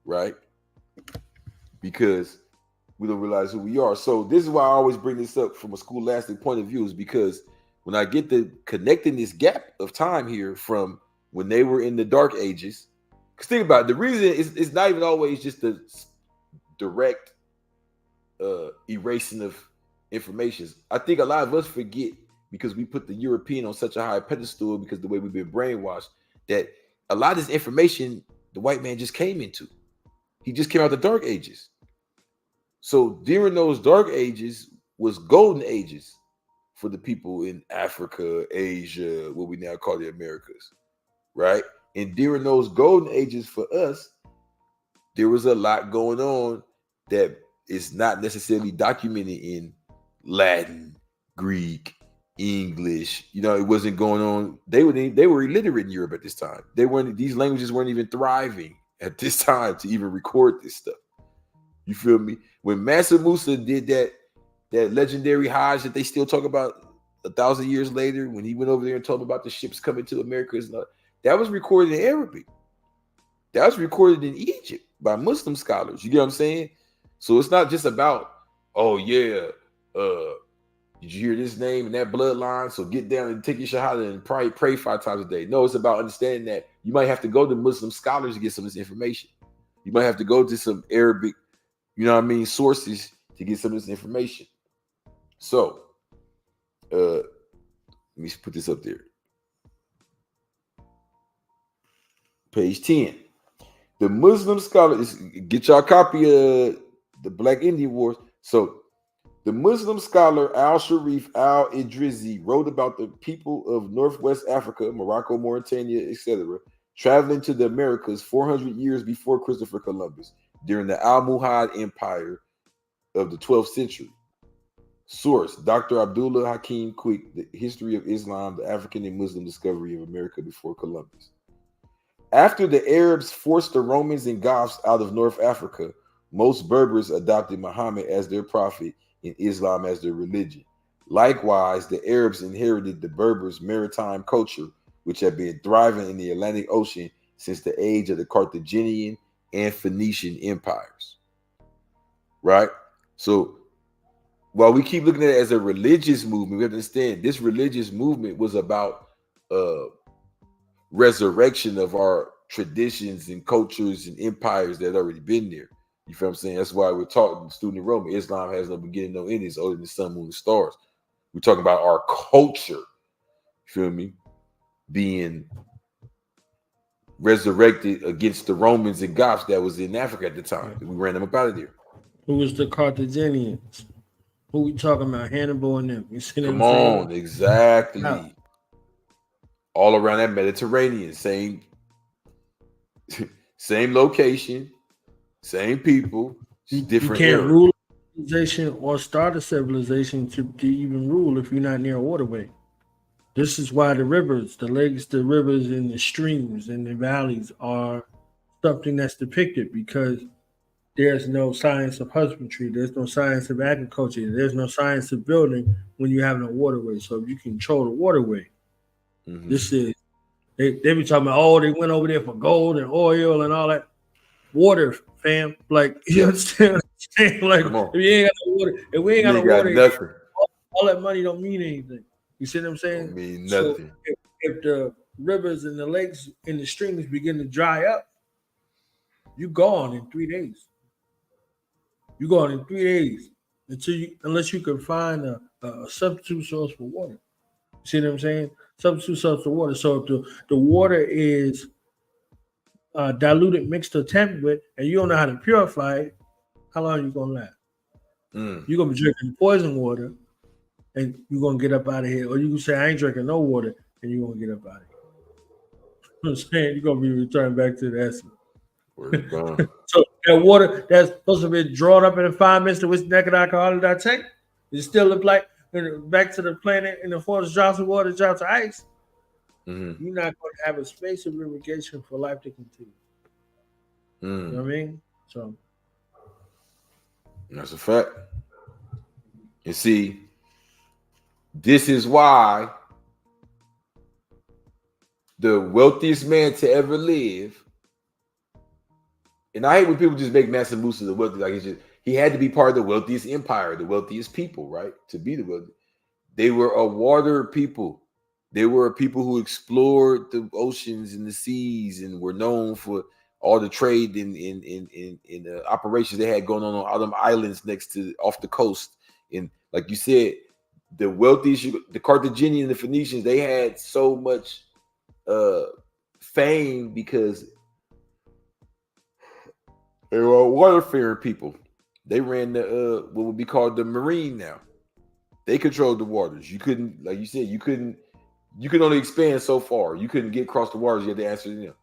right? Because we don't realize who we are. So this is why I always bring this up from a scholastic point of view, is because when I get to connecting this gap of time here from when they were in the Dark Ages, because think about it, the reason it's not even always just the direct erasing of information. I think a lot of us forget, because we put the European on such a high pedestal because of the way we've been brainwashed, that a lot of this information the white man just came into. He just came out the Dark Ages. So during those Dark Ages was golden ages for the people in Africa, Asia, what we now call the Americas, right? And during those golden ages for us, there was a lot going on that is not necessarily documented in Latin, Greek, English. You know, it wasn't going on. They were illiterate in Europe at this time. These languages weren't even thriving at this time to even record this stuff. You feel me? When Mansa Musa did that legendary Hajj that they still talk about 1,000 years later, when he went over there and told them about the ships coming to America, that was recorded in Arabic. That was recorded in Egypt by Muslim scholars. You get what I'm saying? So it's not just about, oh yeah, did you hear this name and that bloodline? So get down and take your shahada and probably pray 5 times a day. No, it's about understanding that you might have to go to Muslim scholars to get some of this information. You might have to go to some Arabic, you know what I mean, sources to get some of this information. So, let me put this up there. Page 10. The Muslim scholars, get y'all a copy of the Black Indian Wars. So, the Muslim scholar Al-Sharif Al-Idrizi wrote about the people of Northwest Africa, Morocco, Mauritania, etc., traveling to the Americas 400 years before Christopher Columbus during the Almohad Empire of the 12th century. Source: Dr. Abdullah Hakim Quick, The History of Islam, the African and Muslim Discovery of America Before Columbus. After the Arabs forced the Romans and Goths out of North Africa, most Berbers adopted Muhammad as their prophet and Islam as their religion. Likewise, the Arabs inherited the Berbers' maritime culture, which had been thriving in the Atlantic Ocean since the age of the Carthaginian and Phoenician empires. Right? So, while we keep looking at it as a religious movement, we have to understand this religious movement was about resurrection of our traditions and cultures and empires that had already been there. You feel what I'm saying? That's why we're talking student in Rome. Islam has no beginning, no end. It's older than the sun, moon, and stars. We're talking about our culture. You feel me? Being resurrected against the Romans and Goths that was in Africa at the time. We ran them up out of there. Who was the Carthaginians? Who we talking about? Hannibal and them. You see Come on, exactly. Yeah. All around that Mediterranean, same location, same people, different. You can't era. rule a civilization or start a civilization to even rule if you're not near a waterway. This is why the rivers, the lakes, the rivers, and the streams and the valleys are something that's depicted, because there's no science of husbandry, there's no science of agriculture, there's no science of building when you have no waterway. So if you control the waterway, this is they be talking about, oh, they went over there for gold and oil and all that. Water, fam. Like, you understand what I'm saying? Like, if you ain't got no water, if we ain't got no water, nothing. all that money don't mean anything. You see what I'm saying? Don't mean So nothing. if the rivers and the lakes and the streams begin to dry up, you gone in 3 days. You gone in 3 days unless you can find a substitute source for water. You see what I'm saying? Substitute source for water. So if the water is diluted, mixed, or tampered with, and you don't know how to purify it, how long are you gonna last? You're gonna be drinking poison water, and you're gonna get up out of here. Or you can say, I ain't drinking no water, and you're gonna get up out of here. You know what I'm saying? You're gonna be returned back to the essence. So that water that's supposed to be drawn up in 5 minutes, to which naked alcohol did I take? It still look like back to the planet in the forest, drops of water, drops of ice. You're not going to have a space of irrigation for life to continue. You know what I mean? So that's a fact. You see, this is why the wealthiest man to ever live, and I hate when people just make Mansa Musa the wealthiest. Like he had to be part of the wealthiest empire, the wealthiest people, right? To be the wealthiest. They were a water people. They were people who explored the oceans and the seas and were known for all the trade in operations they had going on all them islands off the coast. And like you said, the wealthiest, the Carthaginians and the Phoenicians, they had so much fame because they were waterfaring people. They ran the what would be called the marine now. They controlled the waters. You couldn't, like you said, you could only expand so far. You couldn't get across the waters. You had to answer them.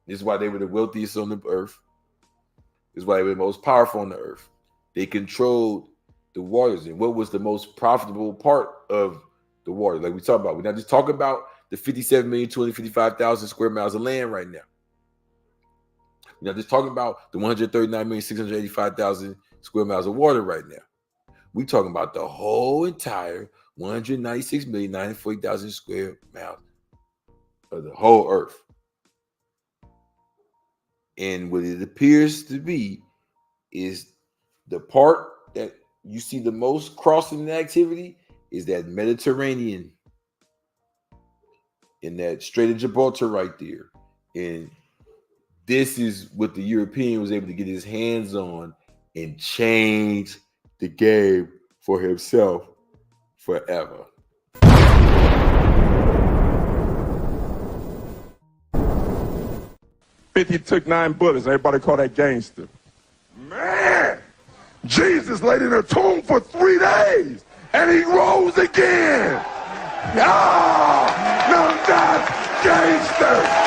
This is why they were the wealthiest on the earth. This is why they were the most powerful on the earth. They controlled the waters. And what was the most profitable part of the water? Like we talk about, we're not just talking about the 57,255,000 square miles of land right now. We're not just talking about the 139,685,000 square miles of water right now. We're talking about the whole entire 196,940,000 square miles of the whole earth. And what it appears to be is the part that you see the most crossing activity is that Mediterranean in that Strait of Gibraltar right there. And this is what the European was able to get his hands on and change the game for himself forever. He took 9 bullets. Everybody call that gangster. Man, Jesus laid in a tomb for 3 days, and he rose again. Ah, no, that's gangster.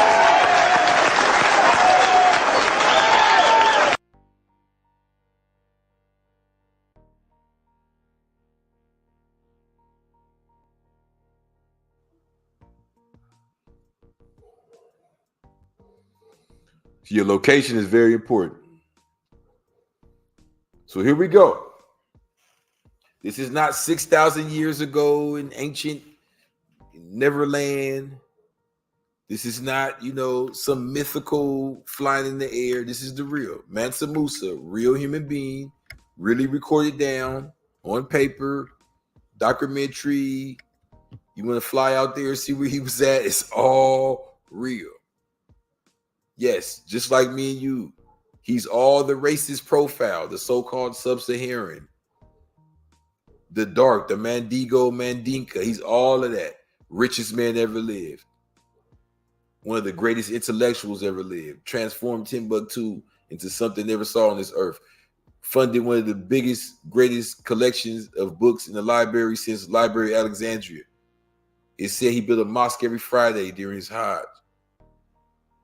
Your location is very important. So here we go. This is not 6,000 years ago in ancient Neverland. This is not, some mythical flying in the air. This is the real Mansa Musa, real human being, really recorded down on paper, documentary. You want to fly out there and see where he was at? It's all real. Yes, just like me and you. He's all the racist profile, the so-called sub-Saharan, the dark, the Mandigo, Mandinka. He's all of that. Richest man ever lived. One of the greatest intellectuals ever lived. Transformed Timbuktu into something never saw on this earth. Funded one of the biggest, greatest collections of books in the library since Library of Alexandria. It said he built a mosque every Friday during his Hajj.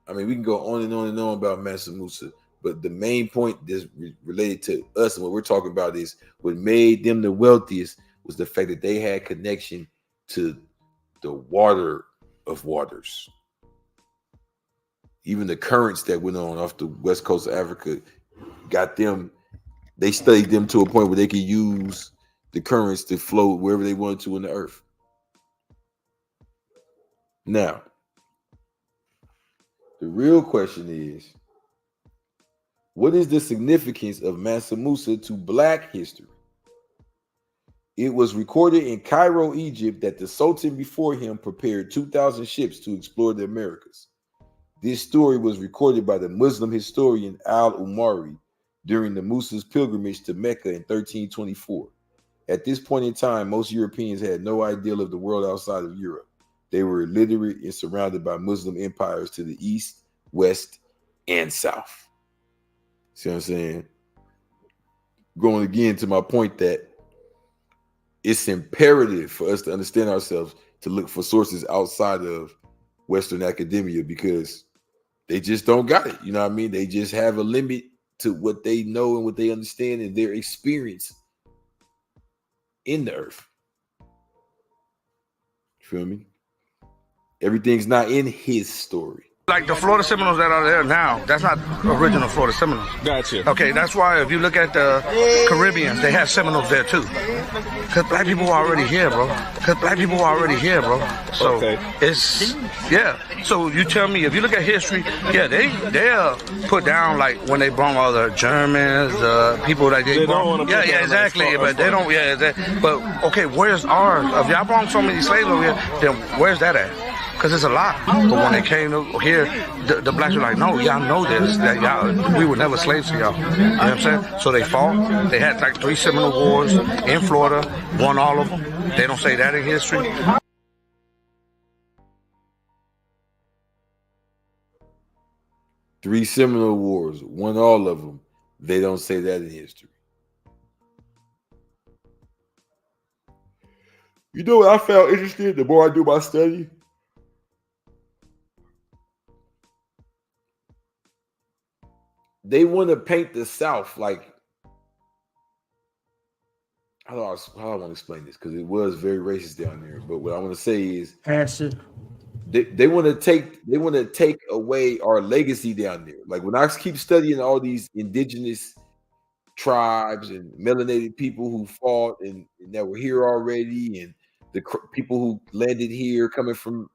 I mean, we can go on and on and on about Mansa Musa, but the main point that's related to us and what we're talking about is what made them the wealthiest was the fact that they had connection to the water of waters. Even the currents that went on off the west coast of Africa got them. They studied them to a point where they could use the currents to float wherever they wanted to in the earth. Now, the real question is, what is the significance of Mansa Musa to Black history? It was recorded in Cairo, Egypt, that the Sultan before him prepared 2,000 ships to explore the Americas. This story was recorded by the Muslim historian Al-Umari during the Musa's pilgrimage to Mecca in 1324. At this point in time, most Europeans had no idea of the world outside of Europe. They were illiterate and surrounded by Muslim empires to the east, west, and south. See what I'm saying? Going again to my point that it's imperative for us to understand ourselves to look for sources outside of Western academia because they just don't got it. You know what I mean? They just have a limit to what they know and what they understand and their experience in the earth. You feel me? Everything's not in his story. Like the Florida Seminoles that are there now, that's not original Florida Seminoles. Gotcha. Okay, that's why if you look at the Caribbeans, they have Seminoles there too. Because black people are already here, bro. So it's, yeah. So you tell me, if you look at history, yeah, they're put down like when they brought all the Germans, people that they brought. Yeah, exactly. But they don't, but okay, where's ours? If y'all brought so many slaves over here, then where's that at? Because it's a lot. But when they came here, the blacks were like, no, y'all know this. That y'all, we were never slaves to y'all. You know what I'm saying? So they fought. They had like 3 Seminole Wars in Florida, won all of them. They don't say that in history. 3 Seminole Wars, won all of them. They don't say that in history. You know what I found interesting the more I do my study? They want to paint the South like, how do I want to explain this? Because it was very racist down there. But what I want to say is, they want to take away our legacy down there. Like when I keep studying all these indigenous tribes and melanated people who fought and that were here already, and the people who landed here coming from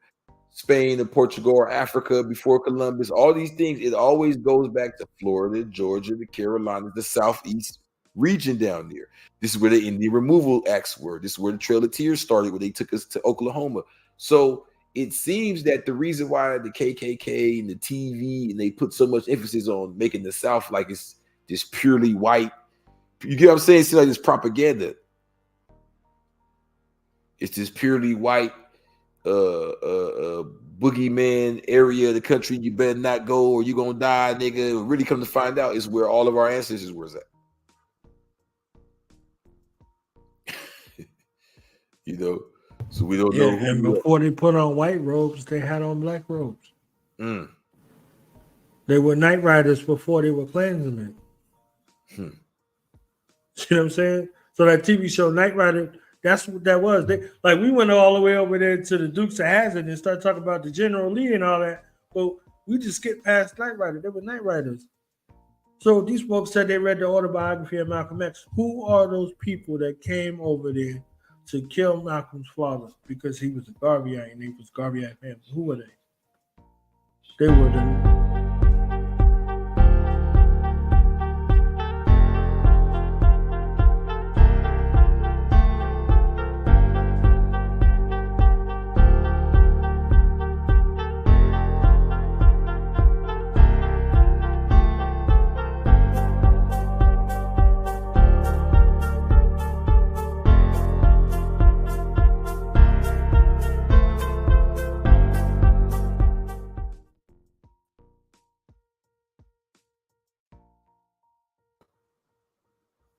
Spain and Portugal or Africa before Columbus, all these things, it always goes back to Florida, Georgia, the Carolinas, the Southeast region down there. This is where the Indian Removal Acts were. This is where the Trail of Tears started, where they took us to Oklahoma. So it seems that the reason why the KKK and the TV, and they put so much emphasis on making the South like it's just purely white. You get what I'm saying? It's like this propaganda. It's this purely white boogeyman area of the country. You better not go or you're gonna die, nigga. Really come to find out is where all of our ancestors were at. You know, so we don't know. And before they put on white robes, they had on black robes. They were Night Riders before they were Klansmen. See what I'm saying? So that TV show Night Rider, that's what that was. We went all the way over there to the Dukes of Hazzard and started talking about the General Lee and all that. But we just skipped past Night Rider. They were Night Riders. So these folks said they read the autobiography of Malcolm X. Who are those people that came over there to kill Malcolm's father because he was a Garveyite and he was Garveyite family? Who were they? They were the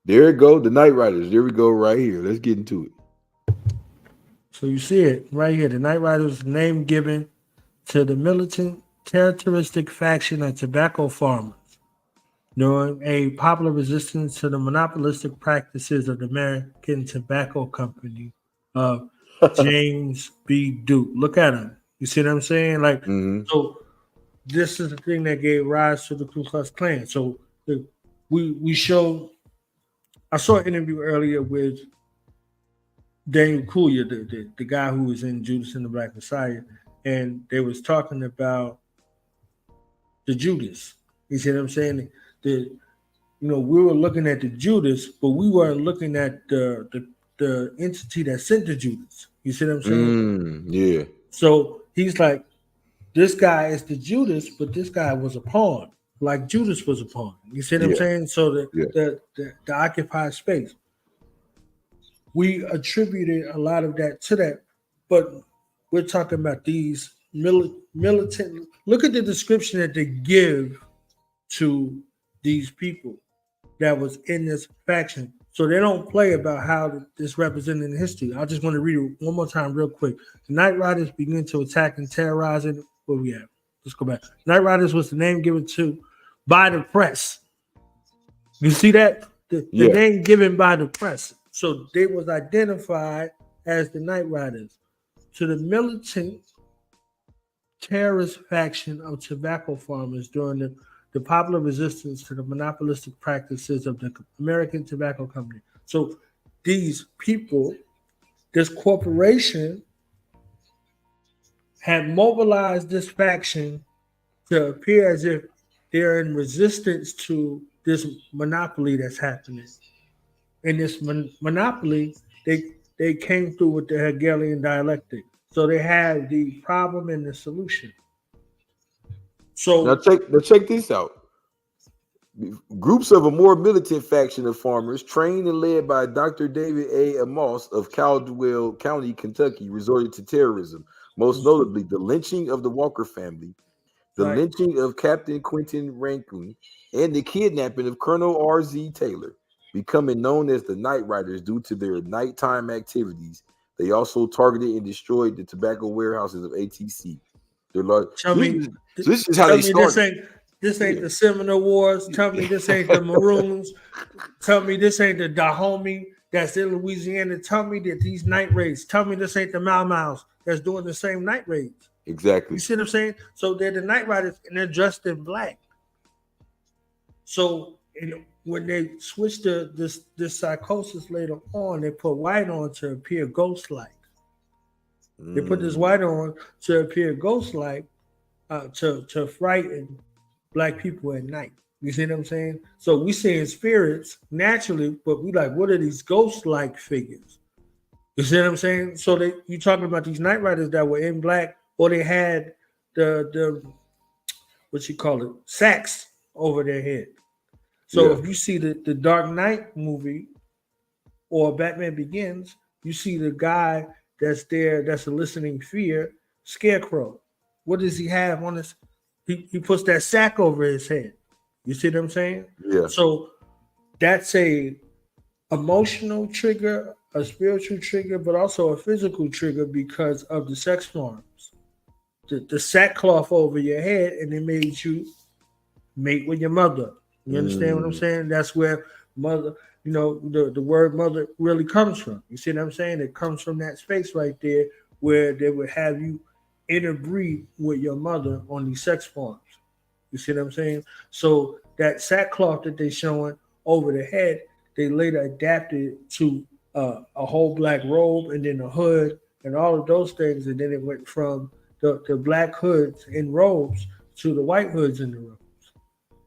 There it go, the Night Riders. There we go, right here. Let's get into it. So you see it right here. The Night Riders, name given to the militant characteristic faction of tobacco farmers during a popular resistance to the monopolistic practices of the American Tobacco Company of James B. Duke. Look at him. You see what I'm saying? So this is the thing that gave rise to the Ku Klux Klan. So we show. I saw an interview earlier with Daniel Kuya, the guy who was in Judas and the Black Messiah, and they was talking about the Judas. You see what I'm saying? We were looking at the Judas, but we weren't looking at the entity that sent the Judas. You see what I'm saying? Yeah. So he's like, this guy is the Judas, but this guy was a pawn, like Judas was a pawn. You see what I'm saying? So the occupied space. We attributed a lot of that to that, but we're talking about these militant. Look at the description that they give to these people that was in this faction. So they don't play about how this represented in history. I just want to read it one more time real quick. The Night Riders begin to attack and terrorize it. Where we at? Let's go back. Night Riders was the name given to by the press. You see that? The name given by the press. So they was identified as the Night Riders to the militant terrorist faction of tobacco farmers during the popular resistance to the monopolistic practices of the American Tobacco Company. So these people, this corporation, had mobilized this faction to appear as if they're in resistance to this monopoly that's happening. In this monopoly, they came through with the Hegelian dialectic. So they have the problem and the solution. So now check this out. Groups of a more militant faction of farmers, trained and led by Dr. David A. Amos of Caldwell County, Kentucky, resorted to terrorism, most notably the lynching of the Walker family, the lynching of Captain Quentin Rankin, and the kidnapping of Colonel R.Z. Taylor, becoming known as the Night Riders due to their nighttime activities. They also targeted and destroyed the tobacco warehouses of ATC. This is how they started. This ain't the Seminole Wars. Tell me this ain't the Maroons. Tell me this ain't the Dahomey that's in Louisiana. Tell me that these night raids. Tell me this ain't the Mau Mau's that's doing the same night raids. Exactly. You see what I'm saying? So they're the Night Riders and they're dressed in black. So when they switched to this psychosis later on, they put white on to appear ghost-like. They put this white on to appear ghost-like to frighten black people at night. You see what I'm saying? So we seeing spirits naturally, but we like, what are these ghost-like figures? You see what I'm saying? So you talking about these Night Riders that were in black, or they had the what you call it, sacks over their head. So if you see the Dark Knight movie or Batman Begins, you see the guy that's there that's eliciting fear, Scarecrow. What does he have on his? He puts that sack over his head. You see what I'm saying? Yeah. So that's a emotional trigger, a spiritual trigger, but also a physical trigger because of the sex forms. The sackcloth over your head, and it made you mate with your mother. You understand what I'm saying? That's where mother, the word mother really comes from. You see what I'm saying? It comes from that space right there where they would have you interbreed with your mother on these sex forms. You see what I'm saying? So that sackcloth that they're showing over the head, they later adapted to a whole black robe and then a hood and all of those things. And then it went from the black hoods and robes to the white hoods and the robes.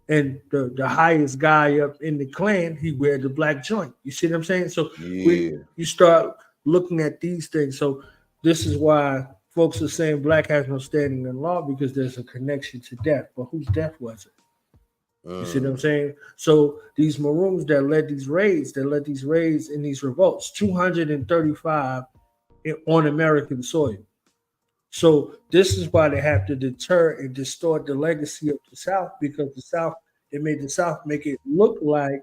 And the highest guy up in the clan, he wear the black joint. You see what I'm saying? So you start looking at these things. So this is why folks are saying black has no standing in law, because there's a connection to death. But whose death was it? You see what I'm saying? So these Maroons that led these raids in these revolts, 235 on American soil. So this is why they have to deter and distort the legacy of the South, because the South, it made the South make it look like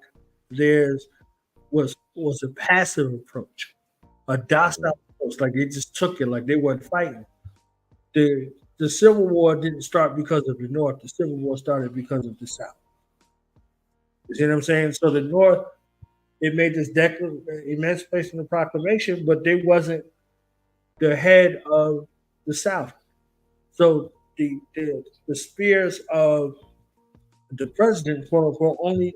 was a passive approach, a docile approach, like they just took it, like they weren't fighting. The Civil War didn't start because of the North. The Civil War started because of the South. You see what I'm saying? So the North, it made this Emancipation Proclamation, but they wasn't the head of the South. So the spears of the president, quote unquote, only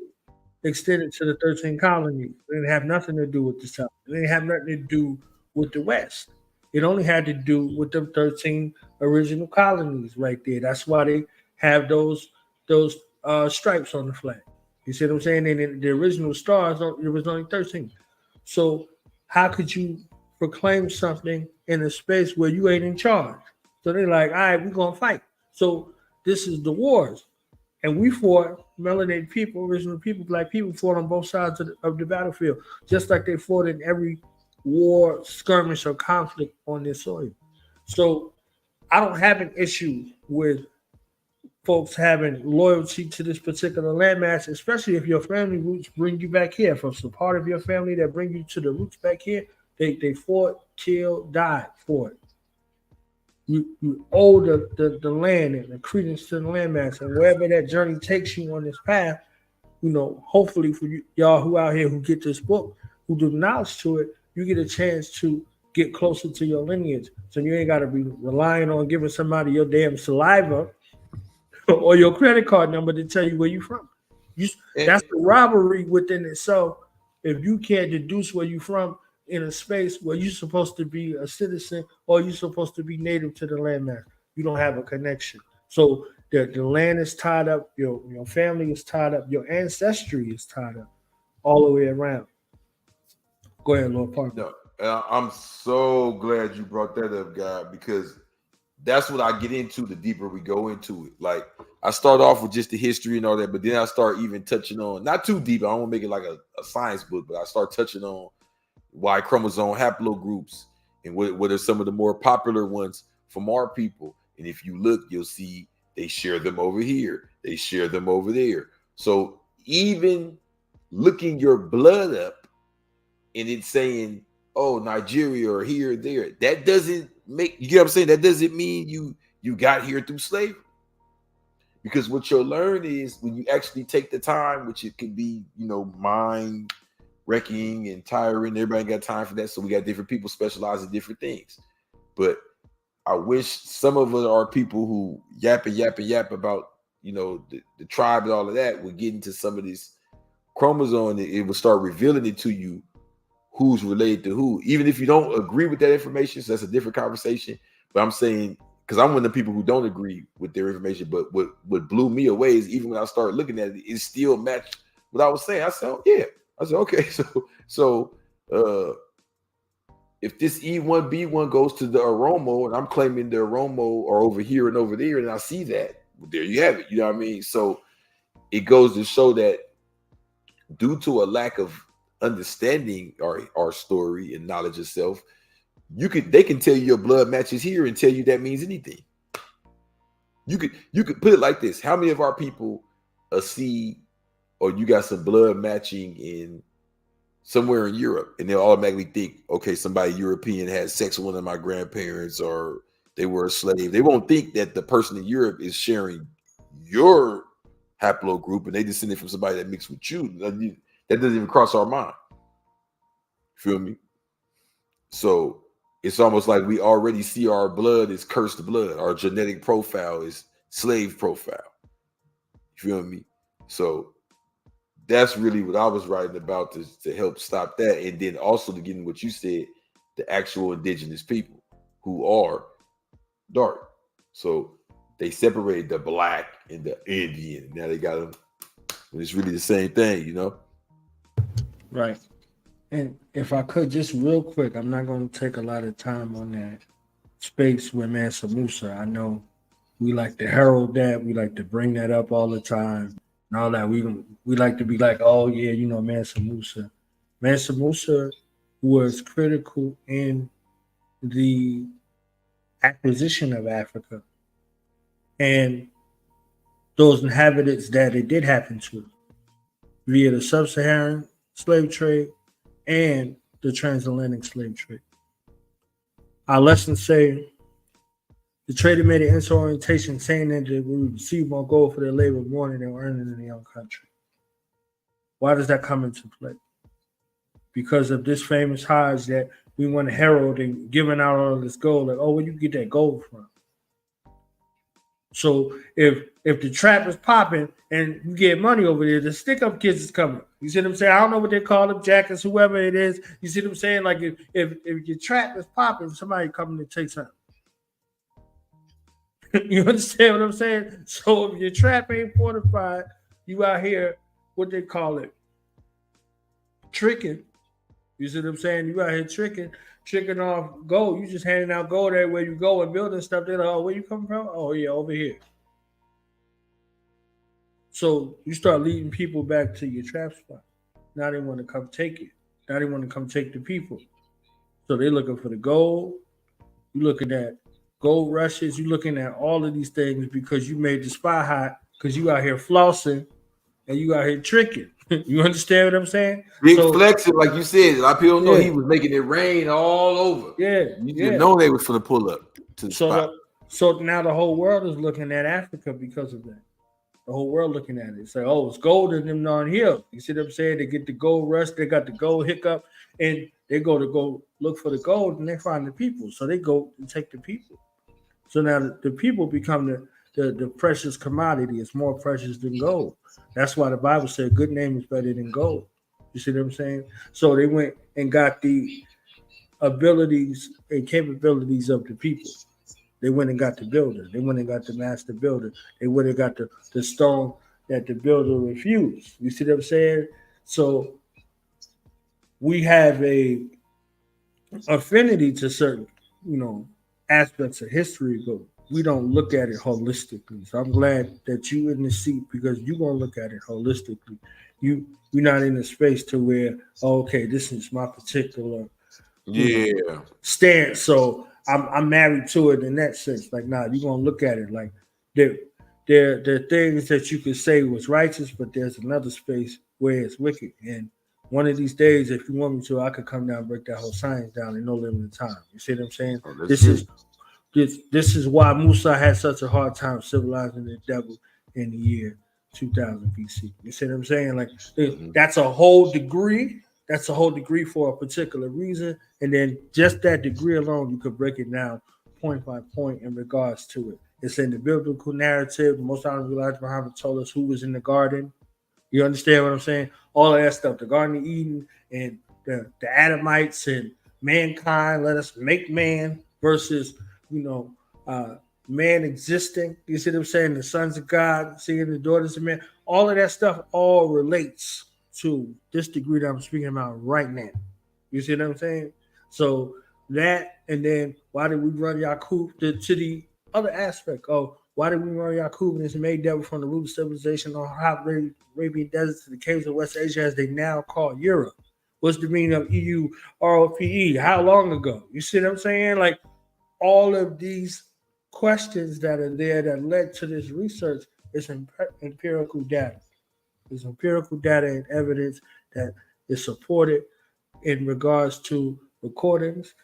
extended to the 13 colonies. It didn't have nothing to do with the South. It didn't have nothing to do with the West. It only had to do with the 13 original colonies right there. That's why they have those stripes on the flag. You see what I'm saying? And in the original stars, it was only 13. So how could you proclaim something in a space where you ain't in charge? So they're like, all right, we're going to fight. So this is the wars. And we fought, melanated people, original people, black people fought on both sides of the battlefield, just like they fought in every war, skirmish, or conflict on this soil. So I don't have an issue with folks having loyalty to this particular landmass, especially if your family roots bring you back here. If it's a part of your family that bring you to the roots back here, they fought, killed, died for it. You owe the land and the credence to the landmass, and wherever that journey takes you on this path, hopefully for y'all who out here who get this book, who do knowledge to it, you get a chance to get closer to your lineage. So you ain't got to be relying on giving somebody your damn saliva or your credit card number to tell you where you're from. That's the robbery within itself. If you can't deduce where you're from in a space where you're supposed to be a citizen or you're supposed to be native to the landmass, you don't have a connection. So the land is tied up, your family is tied up, your ancestry is tied up all the way around. Go ahead, Lord Parker. No, I'm so glad you brought that up, God, because that's what I get into the deeper we go into it. Like, I start off with just the history and all that, but then I start even touching on, not too deep, I don't want to make it like a science book, but I start touching on Y chromosome haplogroups and what are some of the more popular ones from our people. And if you look, you'll see they share them over here, they share them over there. So even looking your blood up and it's saying, oh, Nigeria or here or there, that doesn't make, you get what I'm saying? That doesn't mean you got here through slavery. Because what you'll learn is when you actually take the time, which it could be, mind wrecking and tiring, everybody got time for that. So we got different people specialize in different things. But I wish some of us are people who yap about, the tribe and all of that would get into some of this chromosome. It will start revealing it to you who's related to who, even if you don't agree with that information. So that's a different conversation. But I'm saying, because I'm one of the people who don't agree with their information, but what blew me away is even when I started looking at it, it still matched what I was saying. I said, oh, yeah. I said, okay, so if this E1B1 goes to the Oromo and I'm claiming the Oromo are over here and over there, and I see that, well, there you have it. You know what I mean? So it goes to show that due to a lack of understanding our story and knowledge of self, they can tell you your blood matches here and tell you that means anything. You could put it like this: how many of our people see, or you got some blood matching in somewhere in Europe, and they'll automatically think, okay, somebody European had sex with one of my grandparents, or they were a slave. They won't think that the person in Europe is sharing your haplogroup and they descended from somebody that mixed with you. That doesn't even cross our mind. Feel me? So it's almost like we already see our blood is cursed blood. Our genetic profile is slave profile. You feel me? So that's really what I was writing about to help stop that. And then also to get in what you said, the actual indigenous people who are dark. So they separated the black and the Indian. Now they got them. It's really the same thing, Right. And if I could, just real quick, I'm not going to take a lot of time on that space with Mansa Musa. I know we like to herald that. We like to bring that up all the time and all that. We like to be like, oh, yeah, Mansa Musa. Mansa Musa was critical in the acquisition of Africa and those inhabitants that it did happen to via the sub-Saharan slave trade and the transatlantic slave trade. Our lessons say the trader made an orientation saying that they would receive more gold for their labor more than they were earning in their own country. Why does that come into play? Because of this famous Hajj that we want to herald and giving out all this gold. Like, oh, where you get that gold from? So if the trap is popping and you get money over there, the stick up kids is coming. You see what I'm saying? I don't know what they call them, jackets, whoever it is. You see what I'm saying? Like if your trap is popping, somebody coming to take something. You understand what I'm saying? So if your trap ain't fortified, you out here, what they call it, tricking. You see what I'm saying? You out here tricking off gold. You just handing out gold everywhere you go and building stuff. They're like, oh, where you come from? Oh, yeah, over here. So you start leading people back to your trap spot. Now they want to come take it. Now they want to come take the people. So they're looking for the gold. You're looking at gold rushes. You're looking at all of these things because you made the spot hot because you out here flossing and you out here tricking. You understand what I'm saying? Big flexing, like you said. A lot of people know he was making it rain all over. Yeah. You didn't know they was for the pull up to the spot. So now the whole world is looking at Africa because of that. The whole world looking at it. Say, oh, it's gold in them down here. You see what I'm saying? They get the gold rush, they got the gold hiccup, and they go look for the gold and they find the people. So they go and take the people. So now the people become the precious commodity. It's more precious than gold. That's why the Bible said good name is better than gold. You see what I'm saying? So they went and got the abilities and capabilities of the people. They went and got the builder. They went and got the master builder. They went and got the stone that the builder refused. You see what I'm saying? So we have a affinity to certain, aspects of history, but we don't look at it holistically. So I'm glad that you in the seat because you're gonna look at it holistically. You're not in a space to where, okay, this is my particular stance. So I'm married to it in that sense. Like, nah, you're gonna look at it like there are things that you could say was righteous, but there's another space where it's wicked. And one of these days, if you want me to, I could come down and break that whole science down in no limited time. You see what I'm saying? This is why Musa had such a hard time civilizing the devil in the year 2000 BC. You see what I'm saying? Like that's a whole degree. That's a whole degree for a particular reason. And then just that degree alone, you could break it down point by point in regards to it. It's in the biblical narrative. The Most Honorable Elijah Muhammad told us who was in the garden. You understand what I'm saying? All of that stuff, the Garden of Eden and the Adamites and mankind, let us make man versus, man existing. You see what I'm saying? The sons of God, seeing the daughters of man. All of that stuff all relates to this degree that I'm speaking about right now. You see what I'm saying? So that, and then why did we run Yaqub to the other aspect of why did we run Yaqub and his made devil from the root of civilization on hot Arabian deserts to the caves of West Asia as they now call Europe? What's the meaning of EUROPE? How long ago? You see what I'm saying? Like all of these questions that are there that led to this research is empirical data. There's empirical data and evidence that is supported in regards to recordings.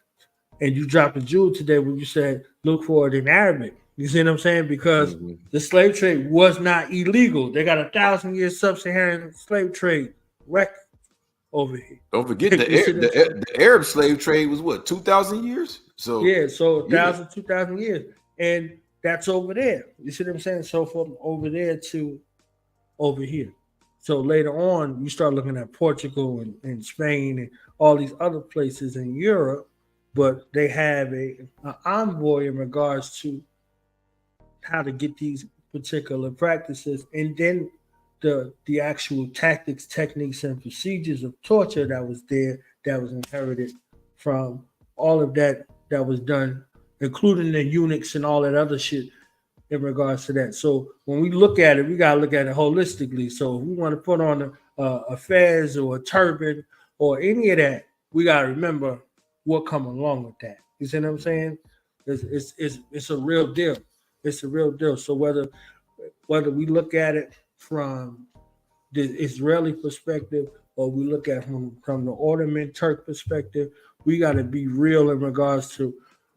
And you dropped a jewel today when you said look for it in Arabic. You see what I'm saying? Because the slave trade was not illegal. They got 1,000-year sub-Saharan slave trade record over here. Don't forget the Arab slave trade was what, 2,000 years? So 2,000 years. And that's over there. You see what I'm saying? So from over there to over here. So later on, you start looking at Portugal and Spain and all these other places in Europe, but they have an envoy in regards to how to get these particular practices, and then the actual tactics, techniques, and procedures of torture that was there, that was inherited from all of that was done, including the eunuchs and all that other shit in regards to that. So when we look at it, we got to look at it holistically. So if we want to put on a fez or a turban or any of that, we got to remember what come along with that. You see what I'm saying? It's a real deal. It's a real deal. So whether we look at it from the Israeli perspective or we look at it from the Ottoman Turk perspective, we got to be real in regards to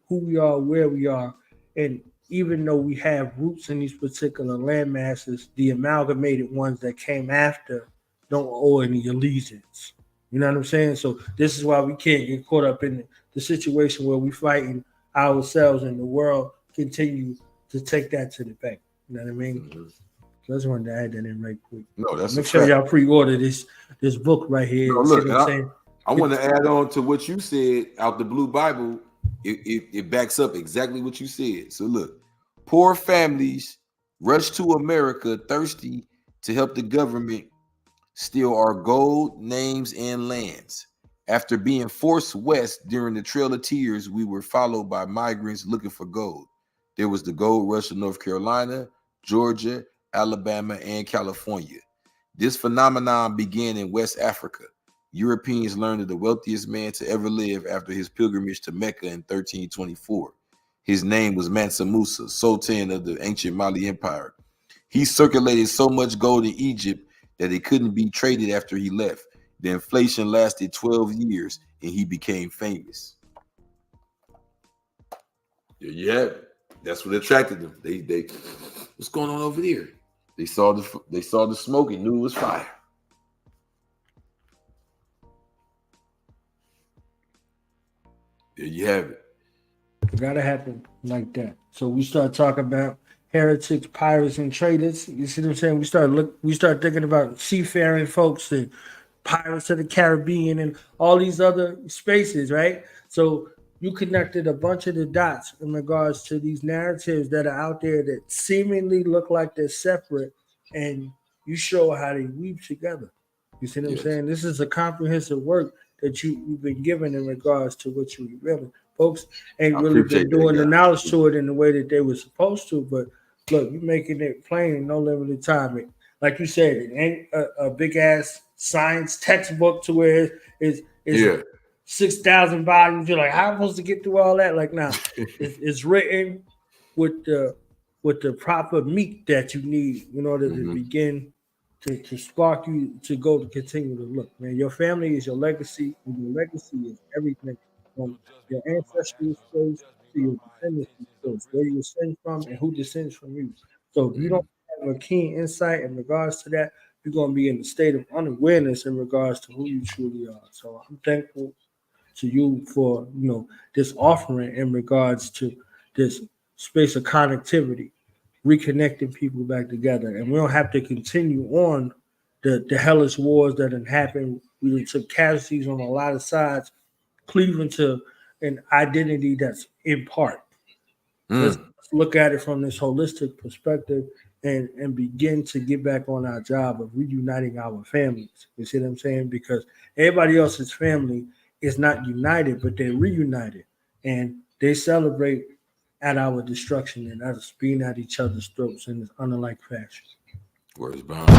who we are, where we are. And even though we have roots in these particular land masses, the amalgamated ones that came after don't owe any allegiance. You know what I'm saying? So this is why we can't get caught up in the situation where we fighting ourselves and the world continue to take that to the bank. You know what I mean? So I just wanted to add that in right quick. No, that's Make a sure fact. y'all pre-order this book right here. No, See look, what I'm saying? I want to add on to what you said out the Blue Bible. It backs up exactly what you said. So look, poor families rush to America thirsty to help the government steal our gold, names, and lands. After being forced west during the Trail of Tears, we were followed by migrants looking for gold. There was the gold rush of North Carolina, Georgia, Alabama, and California. This phenomenon began in West Africa. Europeans learned of the wealthiest man to ever live after his pilgrimage to Mecca in 1324. His name was Mansa Musa, Sultan of the ancient Mali Empire. He circulated so much gold in Egypt that it couldn't be traded after he left. The inflation lasted 12 years and he became famous. Yeah, that's what attracted them. They what's going on over there? They saw the smoke and knew it was fire. There you have it. It gotta happen like that. So we start talking about heretics, pirates, and traders. You see what I'm saying? We start thinking about seafaring folks and Pirates of the Caribbean and all these other spaces, right? So you connected a bunch of the dots in regards to these narratives that are out there that seemingly look like they're separate, and you show how they weave together. You see what I'm saying? This is a comprehensive work that you've been given in regards to what you're revealing. Folks ain't really been doing the knowledge to it in the way that they were supposed to, but look, you're making it plain in no limited time. Like you said, it ain't a big ass science textbook to where it's 6,000 volumes. You're like, how am I supposed to get through all that? Like, now it's written with the proper meat that you need in order to begin to spark you to go to continue to look. Man, your family is your legacy, and your legacy is everything from your ancestral space to your descendants, where you descend from and who descends from you. So if you don't have a keen insight in regards to that, you're going to be in a state of unawareness in regards to who you truly are. So I'm thankful to you for this offering in regards to this space of connectivity, reconnecting people back together. And we don't have to continue on the hellish wars that have happened. We took casualties on a lot of sides, cleaving to an identity that's in part. Let's look at it from this holistic perspective and begin to get back on our job of reuniting our families. You see what I'm saying? Because everybody else's family is not united, but they're reunited. And they celebrate at our destruction and us being at each other's throats in this unlike fashion. Words bound.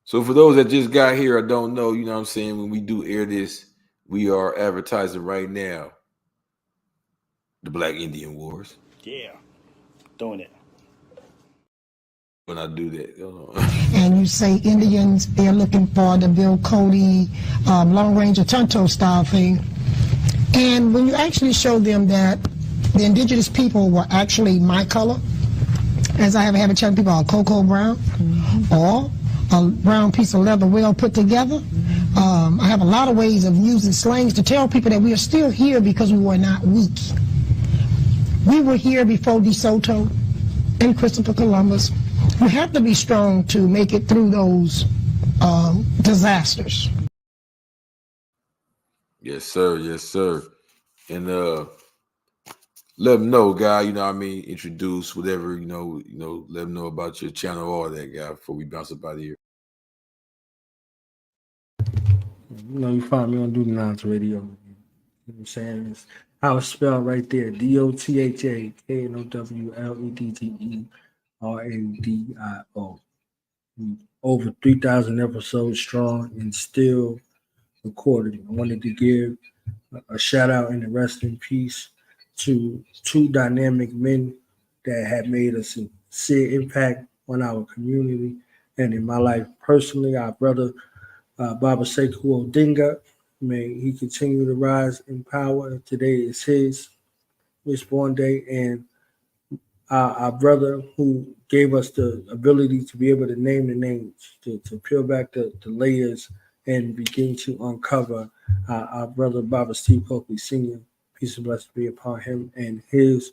So for those that just got here or don't know, you know what I'm saying, when we do air this, we are advertising right now the Black Indian Wars. Yeah, doing it. When I do that. And you say Indians, they're looking for the Bill Cody long-range Tonto style thing. And when you actually show them that the indigenous people were actually my color, as I have a habit telling people, are cocoa brown, or a brown piece of leather well put together. I have a lot of ways of using slangs to tell people that we are still here because we were not weak. We were here before De Soto and Christopher Columbus. You have to be strong to make it through those disasters. Yes, sir. Yes, sir. And let them know, guy, you know what I mean, introduce whatever, let them know about your channel, all that, guy, before we bounce up out of here. You find me on Do the Nines Radio. You know what I'm saying? It's how it's spelled right there. DOTHAKNOWLEDDERADIO. Over 3,000 episodes strong and still recorded. I wanted to give a shout out and a rest in peace to two dynamic men that have made a sincere impact on our community and in my life personally. Our brother Baba Sekou Odinga, may he continue to rise in power. Today is his born day, and our brother who gave us the ability to be able to name the names, to peel back the layers and begin to uncover Our brother Baba Steve Coakley Sr., peace and blessings be upon him and his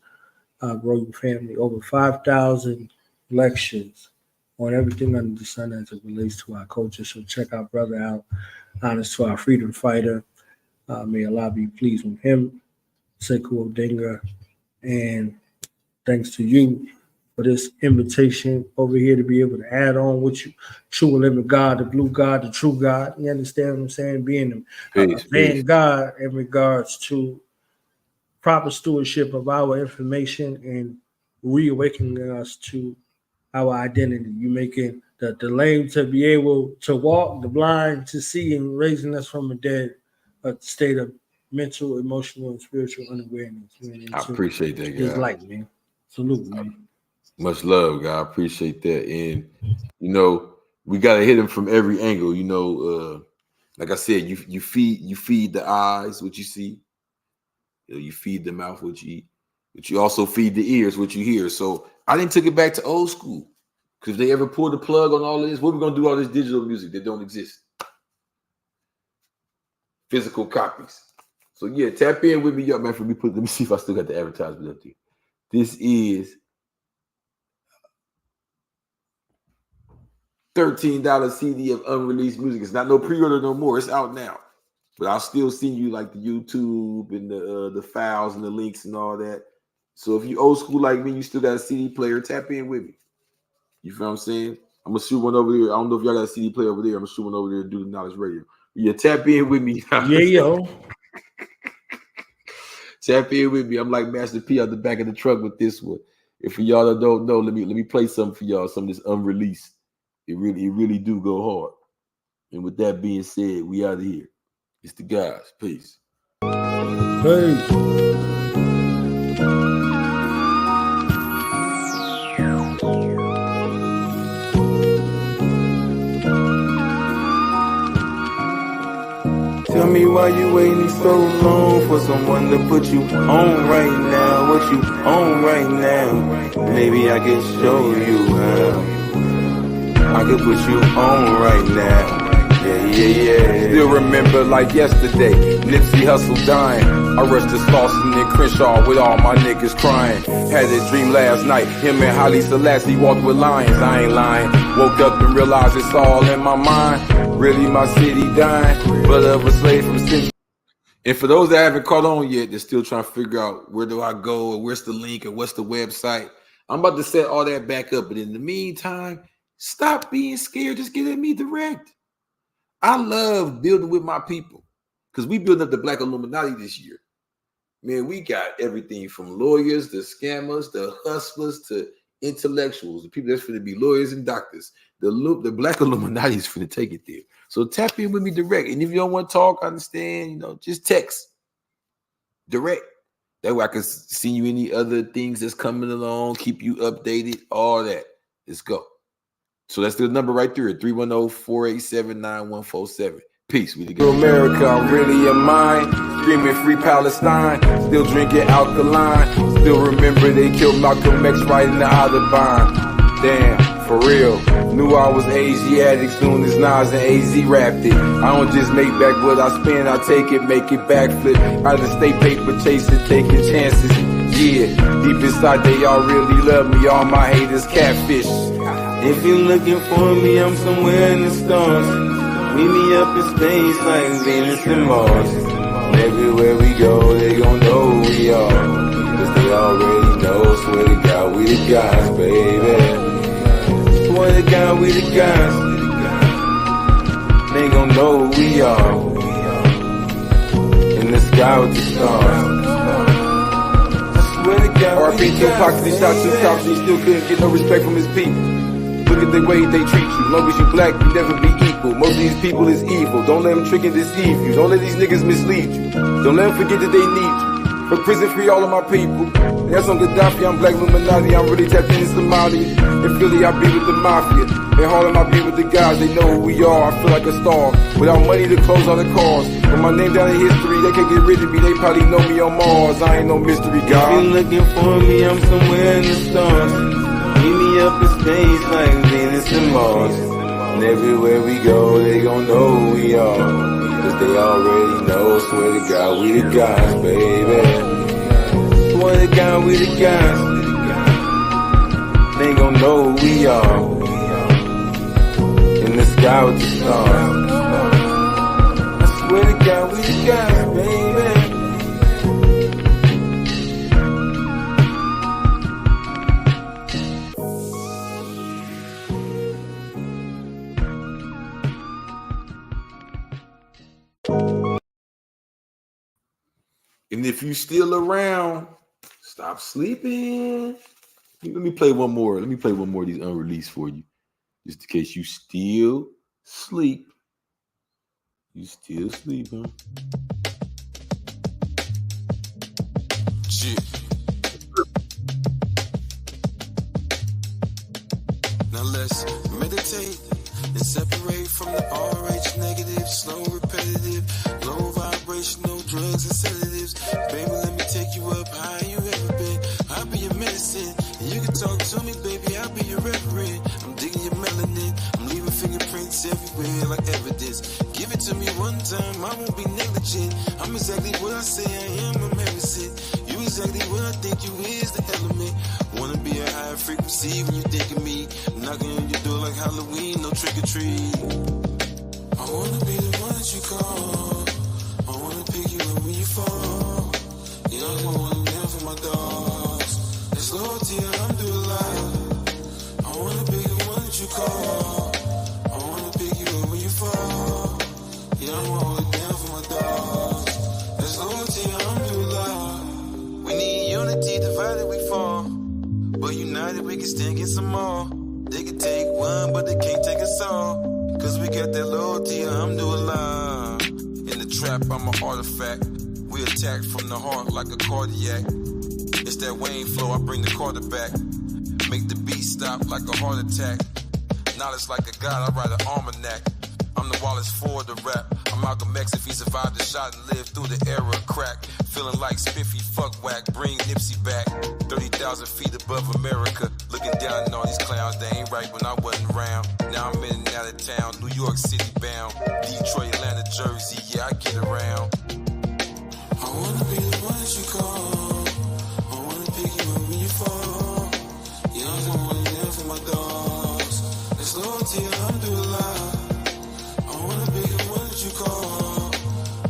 royal family. Over 5,000 lectures on everything under the sun as it relates to our culture. So check our brother out. Honest to our freedom fighter. May Allah be pleased with him. Sekou Odinga. And thanks to you for this invitation over here to be able to add on with you. True and living God, the blue God, the true God. You understand what I'm saying? Being a man God in regards to proper stewardship of our information and reawakening us to our identity. You making the lame to be able to walk, the blind to see, and raising us from a dead state of mental, emotional, and spiritual unawareness. I appreciate that, guy. His light, man. Salute, man. Much love, God. I appreciate that. And you know, we gotta hit him from every angle. You know, like I said, you feed the eyes what you see, you feed the mouth what you eat, but you also feed the ears what you hear. So I didn't take it back to old school, because if they ever pull the plug on all of this, what are we gonna do all this digital music that don't exist? Physical copies. So yeah, tap in with me, y'all, man. Let me see if I still got the advertisement up there. This is $13 CD of unreleased music. It's not no pre-order no more. It's out now. But I'll still send you like the YouTube and the files and the links and all that. So if you old school like me, you still got a CD player, tap in with me. You feel what I'm saying? I'm gonna shoot one over there. I don't know if y'all got a CD player over there. I'm gonna shoot one over there and do the Knowledge Radio. Yeah, tap in with me. Yeah, yo. Tap in with me. I'm like Master P out the back of the truck with this one. If for y'all that don't know, let me play something for y'all. Some of this unreleased. It really do go hard. And with that being said, we out of here. It's the guys. Peace. Hey. Tell me why you waiting so long for someone to put you on right now. What you on right now? Maybe I can show you how. I could put you on right now. Yeah. Still remember like yesterday, Nipsey Hussle dying. I rushed to Slauson and Crenshaw with all my niggas crying. Had a dream last night, him and Haile Selassie walked with lions. I ain't lying. Woke up and realized it's all in my mind. Really my city dying, but of a slave from sin. And for those that haven't caught on yet, they're still trying to figure out where do I go, or where's the link, or what's the website. I'm about to set all that back up, but in the meantime, stop being scared. Just get at me direct. I love building with my people, because we built up the Black Illuminati this year. Man, we got everything from lawyers to scammers to hustlers to intellectuals, the people that's going to be lawyers and doctors. The Black Illuminati is going to take it there. So tap in with me direct. And if you don't want to talk, I understand, just text direct. That way I can see you any other things that's coming along, keep you updated, all that. Let's go. So that's the number right there, 310-487-9147. Peace. We together. America, I'm really a mind. Screaming free Palestine. Still drinking alkaline. Still remember they killed Malcolm X right in the Audubon. Damn, for real. Knew I was Asiatic soon as Nas and AZ rapped it. I don't just make back what I spend, I take it, make it backflip. Out of state paper chasing, taking chances. Yeah, deep inside they all really love me. All my haters catfish. If you're looking for me, I'm somewhere in the stars. Meet me up in space like Venus and Mars. And everywhere we go, they gon' know who we are. Cause they already know, swear to God, we the guys, baby. Swear to God, we the guys. They gon' know who we are. In the sky with the stars. I swear to God, RP Tupac, he shot 2 cops and he still couldn't get no respect from his people. Look at the way they treat you. Long as you black, you never be equal. Most of these people is evil. Don't let them trick and deceive you. Don't let these niggas mislead you. Don't let them forget that they need you. For prison free all of my people. And that's on Gaddafi, I'm Black Illuminati. I'm really tapped into Somalia. In Philly, I be with the mafia. In Harlem, I be with the guys. They know who we are. I feel like a star. Without money to close all the cars. With my name down in history, they can't get rid of me. They probably know me on Mars. I ain't no mystery guy. If you're looking for me, I'm somewhere in the stars. Meet me up in space like Venus and Mars. And everywhere we go, they gon' know who we are. brothers, they already know. Swear to God, we the guys, baby. Swear to God, we the guys. They gon' know who we are. In the sky with the stars. I swear to God, we the guys, baby. And if you still around, stop sleeping. Let me play one more. Let me play one more of these unreleased for you. Just in case you still sleep. You still sleep, huh? Shit. Now let's meditate and separate from the RH negative, slow, repetitive, low vibrational drugs and sedatives. Baby, let me take you up higher you ever been. I'll be your medicine, and you can talk to me, baby. I'll be your reverend. I'm digging your melanin. I'm leaving fingerprints everywhere like evidence. Give it to me one time, I won't be negligent. I'm exactly what I say I am, I'm medicine. You exactly what I think you is, the element. Wanna be a higher frequency when you think of me. Knocking on your door like Halloween, no trick or treat. I wanna be the one that you call. I wanna pick you up when you fall. You know I wanna live for my dogs. There's loyalty, alhamdulillah. I wanna be the one that you call. I wanna pick you up when you fall. You know I wanna hold it down for my dogs. There's loyalty, alhamdulillah. We need unity, divided we fall. But united we can stand against them all. They can take one, but they can't take us all. Cause we got that loyalty, alhamdulillah. In the trap, I'm an artifact. We attack from the heart like a cardiac. It's that Wayne flow, I bring the quarterback. Make the beat stop like a heart attack. Knowledge like a god, I write an almanac. I'm the Wallace Ford, the rap. I'm Malcolm X if he survived the shot and lived through the era of crack. Feeling like spiffy fuck whack, bring Nipsey back. 30,000 feet above America. Looking down on all these clowns, they ain't right when I wasn't around. Now I'm in and out of town, New York City bound. Detroit, Atlanta, Jersey, yeah, I get around. I wanna be the one that you call. I wanna pick you up when you fall. Yeah, I don't wanna live for my dogs. There's loyalty, alhamdulillah. I wanna be the one that you call.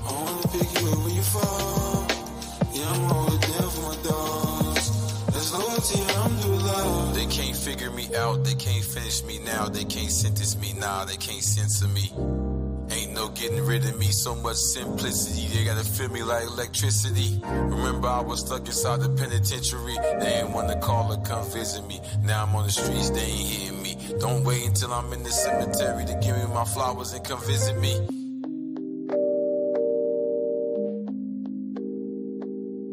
I wanna pick you up when you fall. Yeah, I'm hold it down for my dogs. There's loyalty, alhamdulillah. They can't figure me out, they can't finish me now. They can't sentence me now, they can't censor me. Ain't no getting rid of me, so much simplicity. They gotta feel me like electricity. Remember I was stuck inside the penitentiary. They ain't wanna call or come visit me. Now I'm on the streets, they ain't hitting me. Don't wait until I'm in the cemetery to give me my flowers and come visit me.